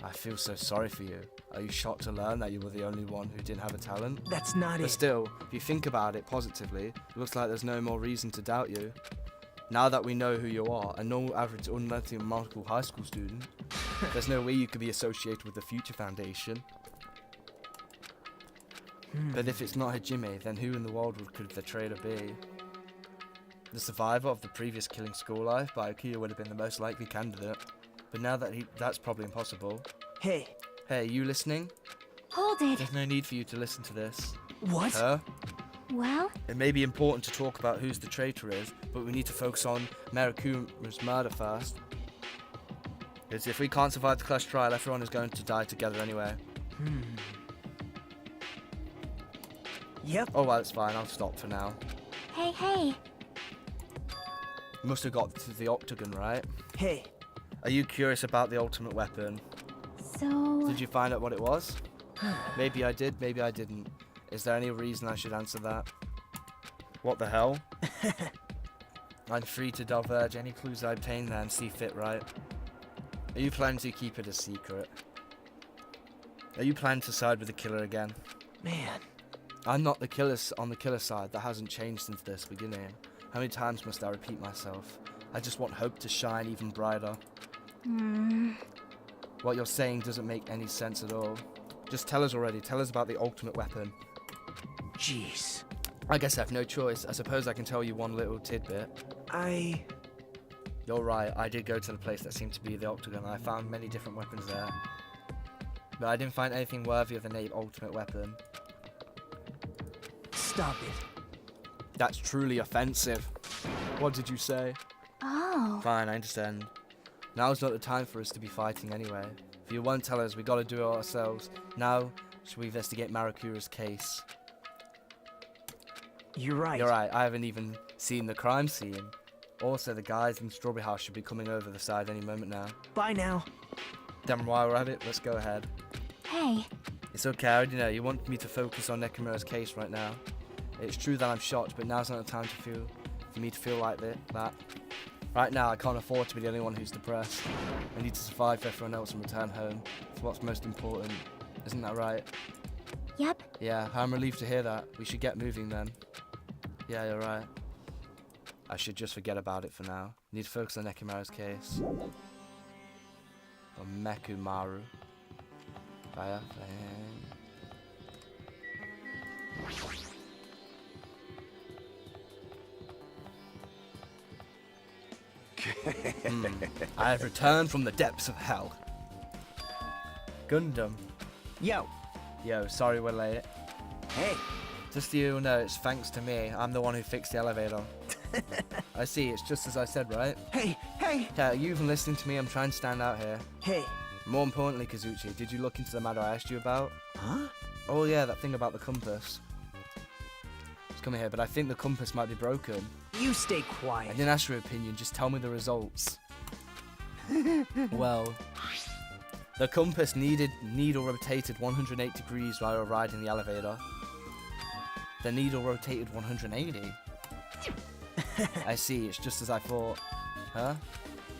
I feel so sorry for you. Are you shocked to learn that you were the only one who didn't have a talent? That's not But it. still, if you think about it positively, it looks like there's no more reason to doubt you. Now that we know who you are, a normal, average, unmathematical high school student, there's no way you could be associated with the Future Foundation. But if it's not Hajime, then who in the world could the traitor be? The survivor of the previous killing school life by Akia would have been the most likely candidate. But now that that's probably impossible. Hey. Hey, you listening? Hold it. There's no need for you to listen to this. What? Huh? Well, It may be important to talk about who's the traitor is, but we need to focus on Marikuma's murder first. Because if we can't survive the class trial, everyone is going to die together anyway. Yep. Oh well, it's fine, I'll stop for now. hey. You must have got to the octagon, right? Hey. Are you curious about the ultimate weapon? So... Did you find out what it was? Maybe I did, maybe I didn't. Is there any reason I should answer that? What the hell? I'm free to diverge any clues I obtain there and see fit, right? Are you planning to keep it a secret? Are you planning to side with the killer again? Man. I'm not the killer on the killer side. That hasn't changed since this beginning. How many times must I repeat myself? I just want hope to shine even brighter. What you're saying doesn't make any sense at all. Just tell us already. Tell us about the ultimate weapon. Jeez. I guess I have no choice. I suppose I can tell you one little tidbit. You're right. I did go to the place that seemed to be the octagon. I found many different weapons there. But I didn't find anything worthy of the name ultimate weapon. Stop it. That's truly offensive. What did you say? Oh. Fine, I understand. Now's not the time for us to be fighting anyway. If you won't tell us, we gotta do it ourselves. Now, should we investigate Marikura's case? You're right. You're right, I haven't even seen the crime scene. Also, the guys in Strawberry House should be coming over the side any moment now. Bye now. Then while we're at it, let's go ahead. Hey. It's okay, I already know. You want me to focus on Nekomura's case right now. It's true that I'm shocked, but now's not the time for me to feel like that. Right now, I can't afford to be the only one who's depressed. I need to survive for everyone else and return home. It's what's most important. Isn't that right? Yep. Yeah, I'm relieved to hear that. We should get moving then. Yeah, you're right. I should just forget about it for now. Need to focus on Nekimaru's case. Or Mekumaru. Fire. I have returned from the depths of hell. Gundam. Yo. Yo, sorry we're late. Hey. Just so you know, it's thanks to me. I'm the one who fixed the elevator. I see, it's just as I said, right? Hey. Yeah, are you even listening to me? I'm trying to stand out here. Hey. More importantly, Kazuchi, did you look into the matter I asked you about? Huh? Oh yeah, that thing about the compass. It's coming here, but I think the compass might be broken. You stay I quiet. didn't ask your opinion, just tell me the results. Well, the compass needle rotated 108 degrees while we were riding the elevator. The needle rotated 180. I see, it's just as I thought. Huh?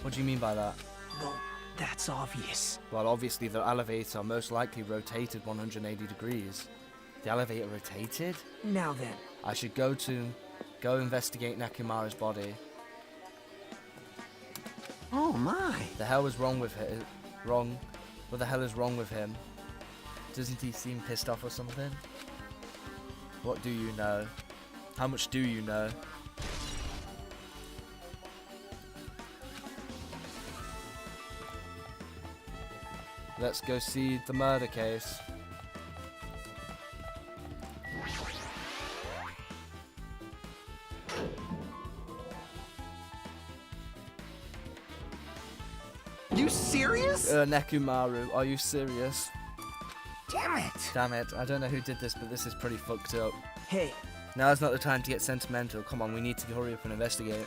What do you mean by that? Well, that's obvious. Well, obviously the elevator most likely rotated 180 degrees. The elevator rotated? Now then. I should go investigate Nekimaru's body. Oh my. The hell is wrong with him? What the hell is wrong with him? Doesn't he seem pissed off or something? What do you know? How much do you know? Let's go see the murder case. You serious? Nekimaru, are you serious? Damn it. Damn it, I don't know who did this, but this is pretty fucked up. Hey. Now's not the time to get sentimental. Come on, we need to hurry up and investigate.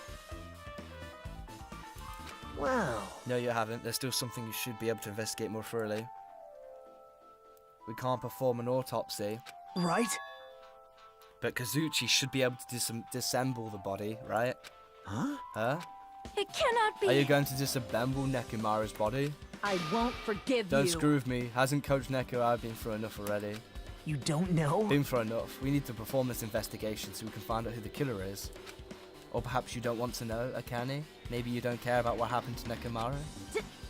Well. No, you haven't. There's still something you should be able to investigate more thoroughly. We can't perform an autopsy, Right? but Kazuchi should be able to disassemble the body, right? Huh? Huh? It cannot be. Are you going to disassemble Nekimaru's body? I won't forgive Don't you. screw with me. Hasn't Coach Neko been through enough already? You don't know? Been through enough. We need to perform this investigation so we can find out who the killer is. Or perhaps you don't want to know, Akane? Maybe you don't care about what happened to Nekimaru?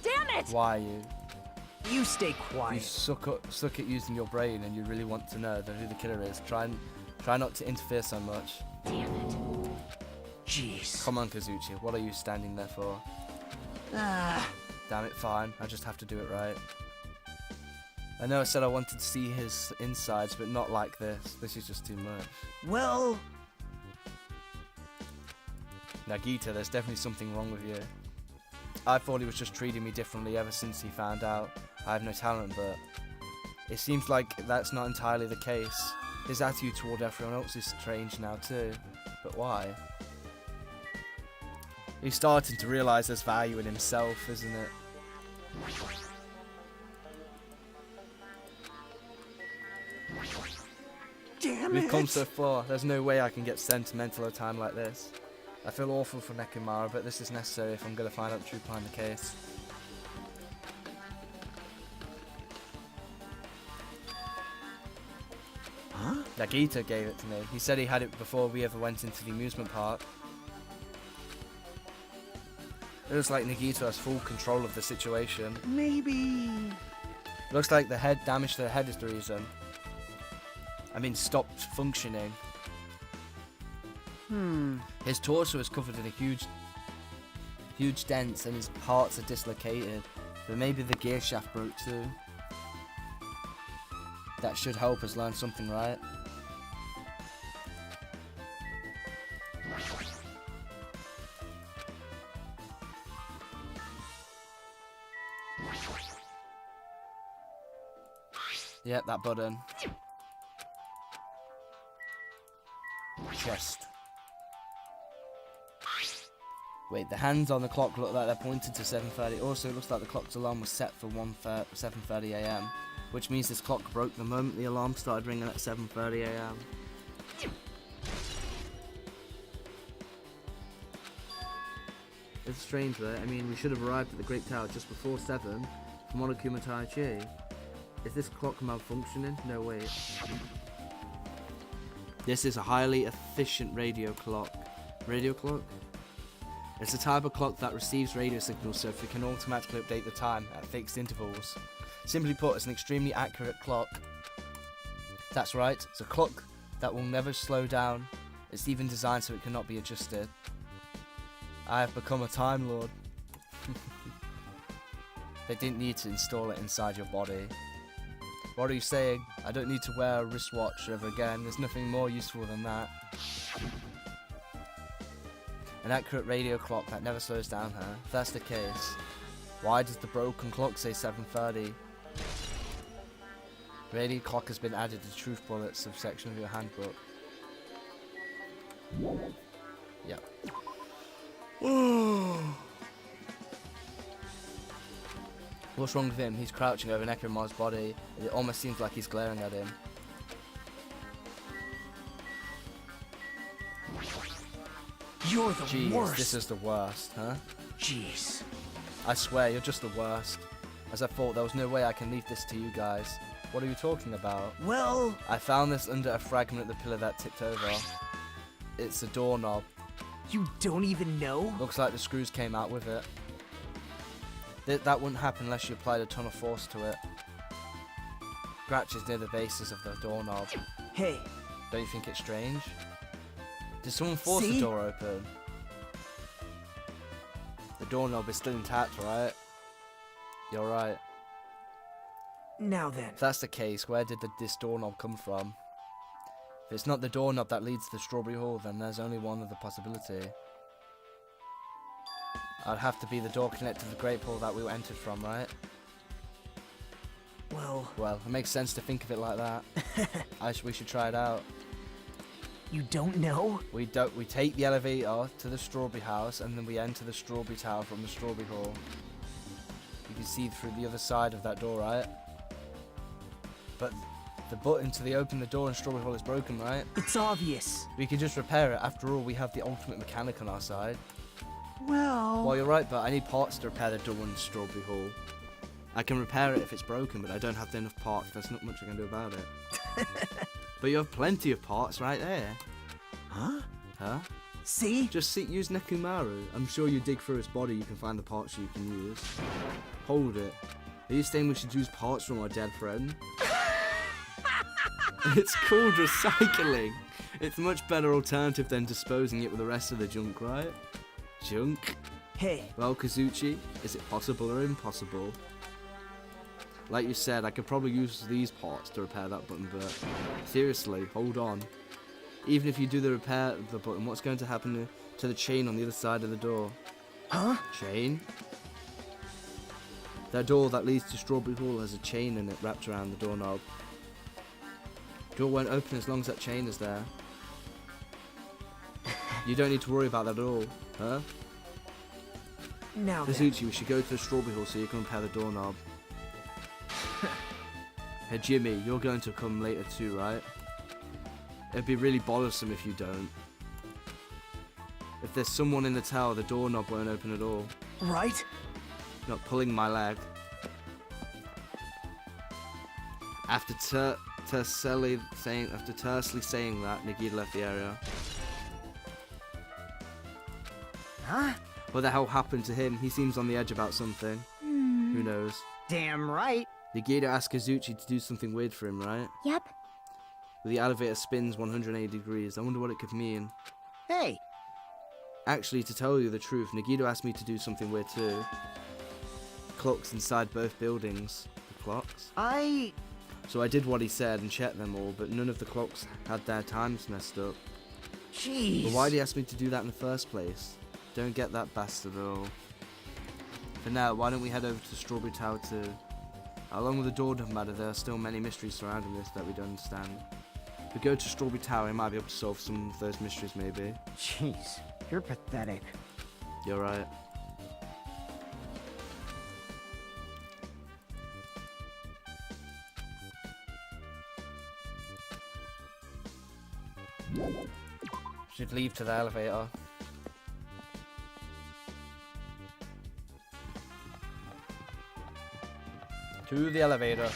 Damn it! Why you? You stay You quiet. suck at using your brain and you really want to know who the killer is. Try not to interfere so much. Damn it. Jeez. Come on, Kazuchi. What are you standing there for? Ah. Damn it, fine. I just have to do it right. I know I said I wanted to see his insides, but not like this. This is just too much. Well. Nagita, there's definitely something wrong with you. I thought he was just treating me differently ever since he found out I have no talent, but it seems like that's not entirely the case. His attitude toward everyone else is strange now too. But why? He's starting to realise there's value in himself, isn't it? Damn We've it. come so far. There's no way I can get sentimental at a time like this. I feel awful for Nekimaru, but this is necessary if I'm going to find out the truth behind the case. Huh? Nagita gave it to me. He said he had it before we ever went into the amusement park. It looks like Nagita has full control of the situation. Maybe. Looks like the head damage to the head is the reason. I mean, stopped functioning. His torso is covered in a huge dents and his parts are dislocated. But maybe the gear shaft broke too. That should help us learn something, right? Yep, that button. Chest. Wait, the hands on the clock look like they're pointed to 7:30. Also, it looks like the clock's alarm was set for 7:30 AM, which means this clock broke the moment the alarm started ringing at 7:30 AM. It's strange, right? I mean, we should have arrived at the Great Tower just before 7 for Monokuma Taichi. Is this clock malfunctioning? No, wait. This is a highly efficient radio clock. Radio clock? It's a type of clock that receives radio signals so it can automatically update the time at fixed intervals. Simply put, it's an extremely accurate clock. That's right, it's a clock that will never slow down. It's even designed so it cannot be adjusted. I have become a Time Lord. They didn't need to install it inside your body. What are you saying? I don't need to wear a wristwatch ever again. There's nothing more useful than that. An accurate radio clock that never slows down, huh? If that's the case, why does the broken clock say 7:30? Radio clock has been added to truth bullets subsection of your handbook. Yep. What's wrong with him? He's crouching over Nekomaru's body. It almost seems like he's glaring at him. You're the Jeez, worst. this is the worst, huh? Jeez. I swear, you're just the worst. As I thought, there was no way I can leave this to you guys. What are you talking about? Well, I found this under a fragment of the pillar that tipped over. It's a doorknob. you don't even know? Looks like the screws came out with it. That wouldn't happen unless you applied a ton of force to it. Scratches near the bases of the doorknob. Hey, Don't you think it's strange? Did someone force the See? door open? The doorknob is still intact, right? You're right. now then. If that's the case, where did this doorknob come from? If it's not the doorknob that leads to the Strawberry Hall, then there's only one other possibility. I'd have to be the door connected to the Great Hall that we entered from, right? Well, it makes sense to think of it like that. We should try it out. you don't know? We take the elevator to the Strawberry House, and then we enter the Strawberry Tower from the Strawberry Hall. You can see through the other side of that door, right? But the button to open the door in Strawberry Hall is broken, right? It's obvious. We can just repair it. After all, we have the ultimate mechanic on our side. Well, Well, you're right, but I need parts to repair the door in Strawberry Hall. I can repair it if it's broken, but I don't have enough parts. There's not much I can do about it. But you have plenty of parts right there. huh? Huh? See? Just use Nekomaru. I'm sure you dig through his body, you can find the parts you can use. Hold it. Are you saying we should use parts from our dead friend? It's called recycling. It's a much better alternative than disposing it with the rest of the junk, right? Junk? Hey, Well, Kazuchi, is it possible or impossible? Like you said, I could probably use these parts to repair that button, but seriously, hold on. Even if you do the repair of the button, what's going to happen to the chain on the other side of the door? huh? Chain? That door that leads to Strawberry Hall has a chain in it wrapped around the doorknob. Door won't open as long as that chain is there. You don't need to worry about that at all, huh? Now then. Kazuchi, we should go to the Strawberry Hall so you can repair the doorknob. Hey Jimmy, you're going to come later too, right? It'd be really bothersome if you don't. If there's someone in the tower, the doorknob won't open at all. Right? Not pulling my leg. After tersely saying that, Nagita left the area. Huh? What the hell happened to him? He seems on the edge about something. Who knows? Damn right. Nagita asked Kazuchi to do something weird for him, right? Yep. The elevator spins 180 degrees. I wonder what it could mean. Hey, Actually, to tell you the truth, Nagito asked me to do something weird too. Clocks inside both buildings. The clocks? So I did what he said and checked them all, but none of the clocks had their times messed up. jeez. But why'd he ask me to do that in the first place? Don't get that bastard at all. For now, why don't we head over to Strawberry Tower too? Along with the doorknob matter, there are still many mysteries surrounding this that we don't understand. If we go to Strawberry Tower, we might be able to solve some of those mysteries maybe. Jeez, you're pathetic. You're right. Should leave to the elevator. To the elevator.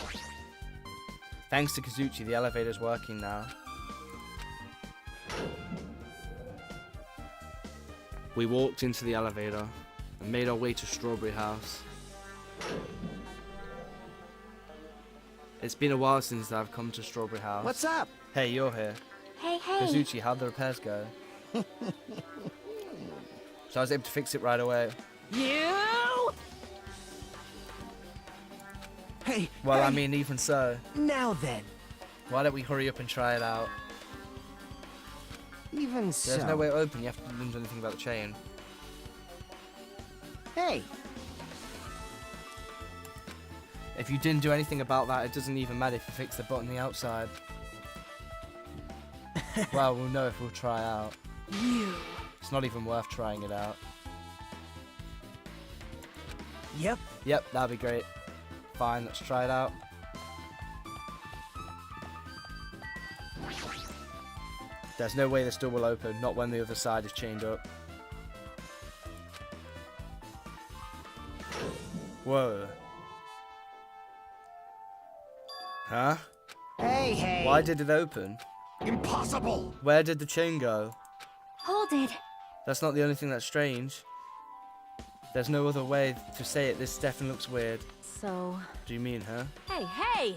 Thanks to Kazuchi, the elevator's working now. We walked into the elevator and made our way to Strawberry House. It's been a while since I've come to Strawberry House. What's up? Hey, you're here. Hey, hey. Kazuchi, how'd the repairs go? So I was able to fix it right away. You! Hey, Well, hey, I mean, even so. now then. Why don't we hurry up and try it out? Even so. There's no way to open, you have to learn anything about the chain. Hey, If you didn't do anything about that, it doesn't even matter if you fix the button on the outside. Well, we'll know if we'll try out. You! It's not even worth trying it out. Yep. Yep, that'd be great. Fine, let's try it out. There's no way this door will open, not when the other side is chained up. Whoa. Huh? hey, hey. Why did it open? Impossible. Where did the chain go? Hold it. That's not the only thing that's strange. There's no other way to say it. This definitely looks weird. So... Do you mean, huh? Hey, hey!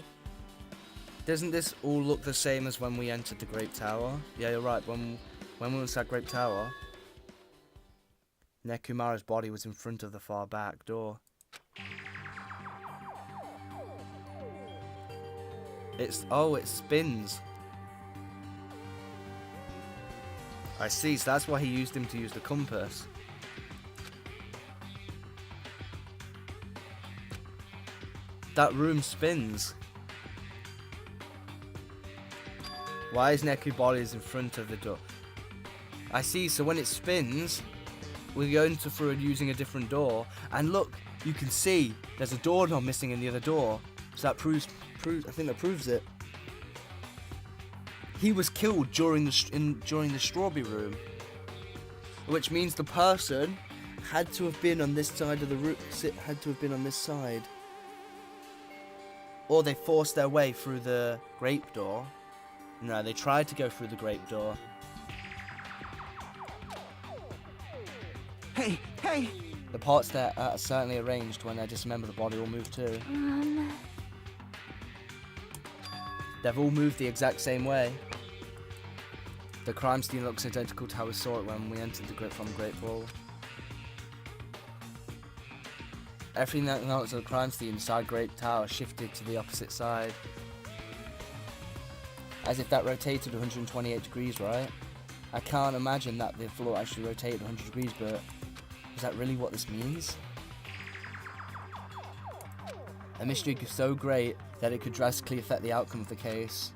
Doesn't this all look the same as when we entered the Great Tower? Yeah, you're right. When we went to that Great Tower, Nekumara's body was in front of the far back door. Oh, it spins. I see, so that's why he used him to use the compass. That room spins. Why is Neku bodies in front of the door? I see, so when it spins, we're going through it using a different door. And look, you can see there's a doorknob missing in the other door. So that proves I think that proves it. He was killed during the strawberry room, which means the person had to have been on this side of the room. Had to have been on this side, or they forced their way through the grape door. No, they tried to go through the grape door. Hey, hey. The parts that are certainly arranged when I dismember the body will move too. They've all moved the exact same way. The crime scene looks identical to how we saw it when we entered from Great Ball. Everything that was at the crime scene inside Great Tower shifted to the opposite side. As if that rotated 128 degrees, right? I can't imagine that the floor actually rotated 100 degrees, but is that really what this means? A mystery so great that it could drastically affect the outcome of the case.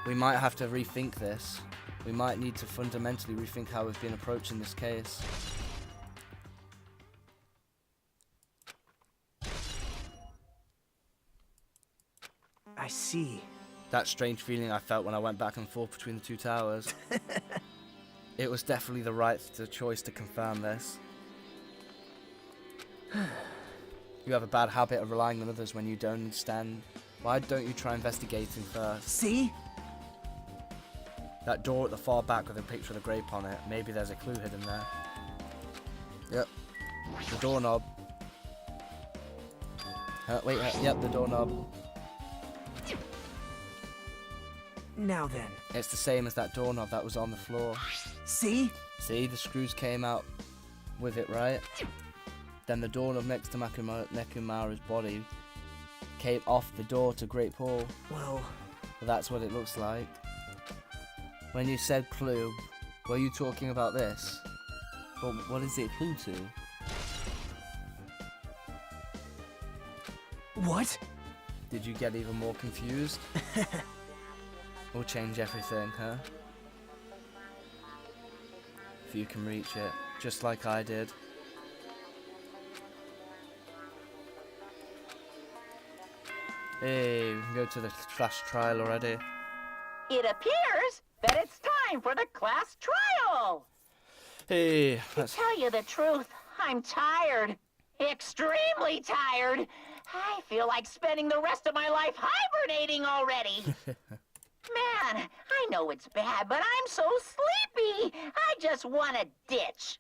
We might have to rethink this. We might need to fundamentally rethink how we've been approaching this case. I see. That strange feeling I felt when I went back and forth between the two towers. It was definitely the right choice to confirm this. You have a bad habit of relying on others when you don't understand. Why don't you try investigating first? See? That door at the far back with a picture of the grape on it. Maybe there's a clue hidden there. Yep. The doorknob. Wait, yep, the doorknob. Now then. It's the same as that doorknob that was on the floor. See? See, the screws came out with it, right? Then the doorknob next to Nekumara's body came off the door to Great Hall. Well, That's what it looks like. When you said clue, were you talking about this? Well, what is it clue to? what? Did you get even more confused? We'll change everything, huh? If you can reach it, just like I did. Hey, we can go to the class trial already. It appears that it's time for the class trial. Hey, To tell you the truth, I'm tired. Extremely tired. I feel like spending the rest of my life hibernating already. Man, I know it's bad, but I'm so sleepy. I just want to ditch.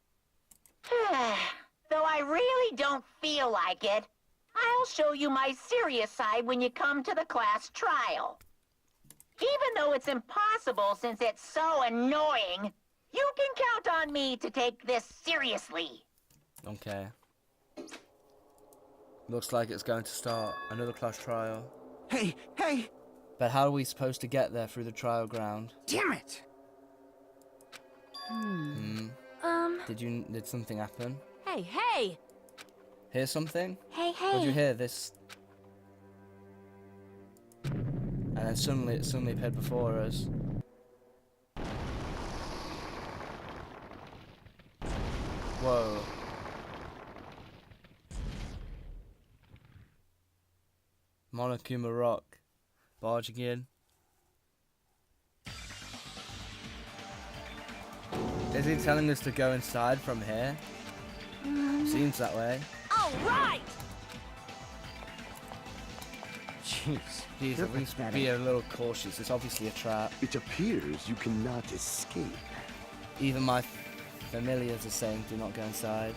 Though I really don't feel like it, I'll show you my serious side when you come to the class trial. Even though it's impossible since it's so annoying, you can count on me to take this seriously. Okay. Looks like it's going to start another class trial. Hey, hey! But how are we supposed to get there through the trial ground? Damn it! Did something happen? Hey, hey! Hear something? Hey, Did you hey. hear this? And then suddenly it appeared before us. Whoa. Monokuma Rock. Barging in. Is he telling us to go inside from here? Seems that way. All right! Jeez. Jeez, at least be a little cautious. It's obviously a trap. It appears you cannot escape. Even my familiars are saying do not go inside.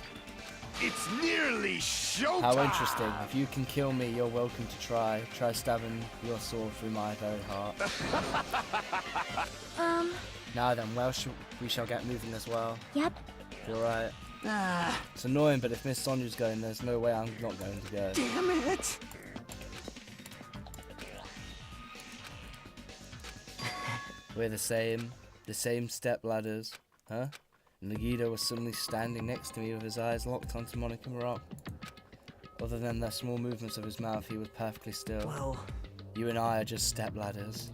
It's nearly showtime! How interesting. If you can kill me, you're welcome to try. Try stabbing your sword through my very heart. Now then, we shall get moving as well. Yep. You're right. It's annoying, but if Miss Sonia's going, there's no way I'm not going to go. Damn it! We're the same step ladders, huh? Nagito was suddenly standing next to me with his eyes locked onto Monokuma Rock. Other than the small movements of his mouth, he was perfectly still. Well, You and I are just step ladders.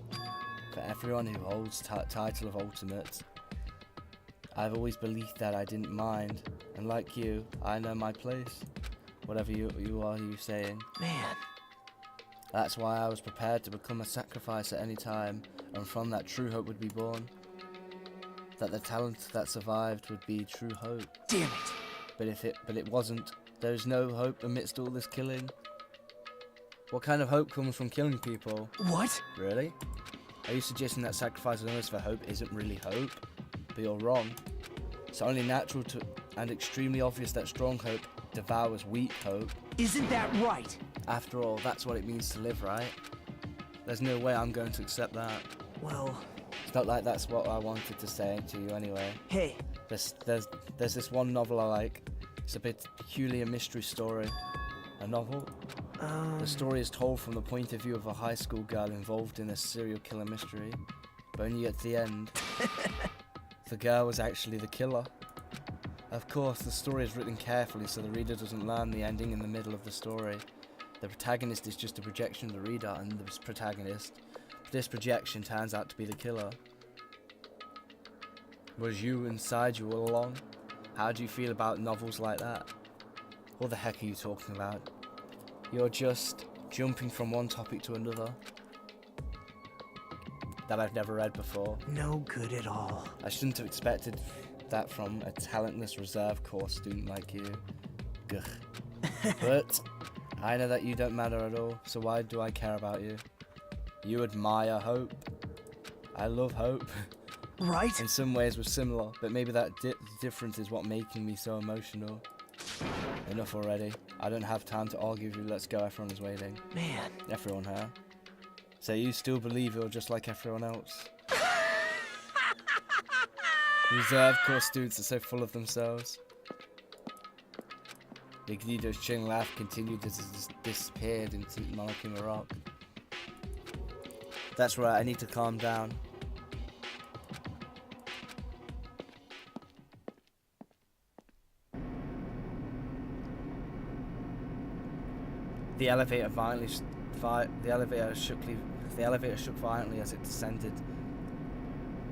For everyone who holds title of Ultimate, I've always believed that I didn't mind, and like you, I know my place. Whatever you are saying. man. That's why I was prepared to become a sacrifice at any time, and from that true hope would be born. That the talent that survived would be true hope. Damn it. But it wasn't. There's no hope amidst all this killing. What kind of hope comes from killing people? What? Really? Are you suggesting that sacrificing others for hope isn't really hope? But you're wrong. It's only natural to and extremely obvious that strong hope devours weak hope. Isn't that right? After all, that's what it means to live, right? There's no way I'm going to accept that. Well, It's not like that's what I wanted to say to you anyway. hey. There's this one novel I like. It's a bit peculiar mystery story. A novel? The story is told from the point of view of a high school girl involved in a serial killer mystery. But only at the end, the girl was actually the killer. Of course, the story is written carefully so the reader doesn't learn the ending in the middle of the story. The protagonist is just a projection of the reader and the protagonist. This projection turns out to be the killer. Was you inside you all along? How do you feel about novels like that? What the heck are you talking about? You're just jumping from one topic to another that I've never read before. No good at all. I shouldn't have expected that from a talentless reserve course student like you. Gugh. But I know that you don't matter at all, so why do I care about you? You admire hope. I love hope. Right? In some ways we're similar, but maybe that difference is what making me so emotional. Enough already. I don't have time to argue with you. Let's go, everyone is waiting. Man. Everyone here. So you still believe you're just like everyone else? Reserve course students are so full of themselves. Magneto's chilling laugh continued as it disappeared into Monokuma Rock. That's right, I need to calm down. The elevator shook violently as it descended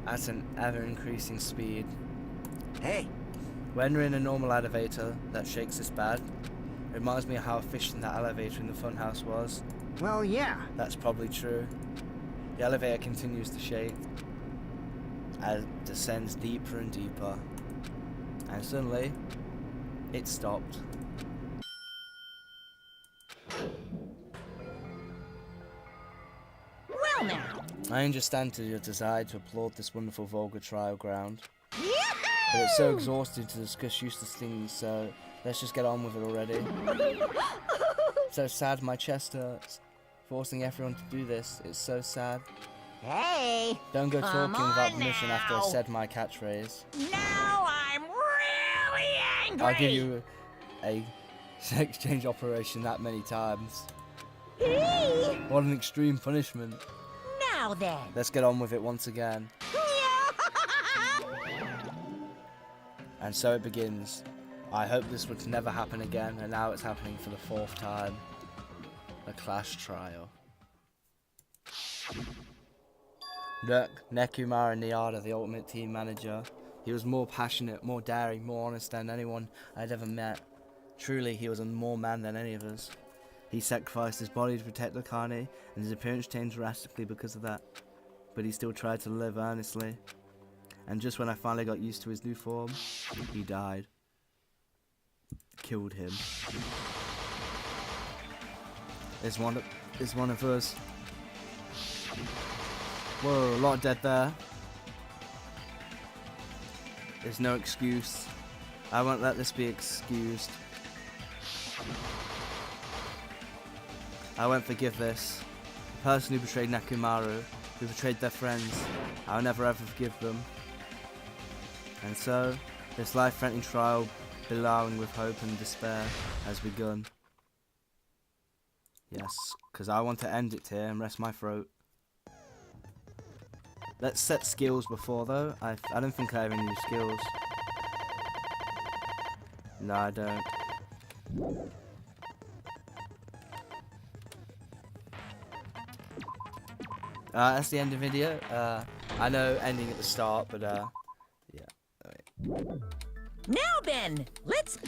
at an ever-increasing speed. Hey. When we're in a normal elevator that shakes this bad, it reminds me of how efficient that elevator in the funhouse was. Well, yeah. That's probably true. The elevator continues to shake as it descends deeper and deeper, and suddenly, it stopped. I understand your desire to applaud this wonderful vulgar trial ground. But it's so exhausting to discuss useless things, so let's just get on with it already. So sad, my chest hurts. Forcing everyone to do this, it's so sad. Hey, Don't go come talking without on permission after now. I've said my catchphrase. now I'm really angry. I'll give you a sex change operation that many times. What an extreme punishment. Now then. Let's get on with it once again. And so it begins. I hope this would never happen again, and now it's happening for the 4th time. A clash trial. Look, Nekumara Niada, the ultimate team manager. He was more passionate, more daring, more honest than anyone I'd ever met. Truly, he was a more man than any of us. He sacrificed his body to protect Akane, and his appearance changed drastically because of that. But he still tried to live earnestly. And just when I finally got used to his new form, he died. Killed him. There's one of us. Whoa, a lot dead there. There's no excuse. I won't let this be excused. I won't forgive this. The person who betrayed Nekumaru, who betrayed their friends, I'll never ever forgive them. And so, this life-threatening trial, bellowing with hope and despair, has begun. Yes, because I want to end it here and rest my throat. Let's set skills before though. I don't think I have any new skills. No, I don't. That's the end of the video. I know ending at the start, but yeah. Wait. Now then, let's.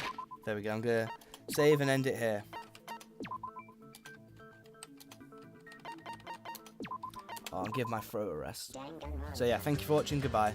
There we go. I'm gonna save and end it here. I'll give my throat a rest. So yeah, thank you for watching. Goodbye.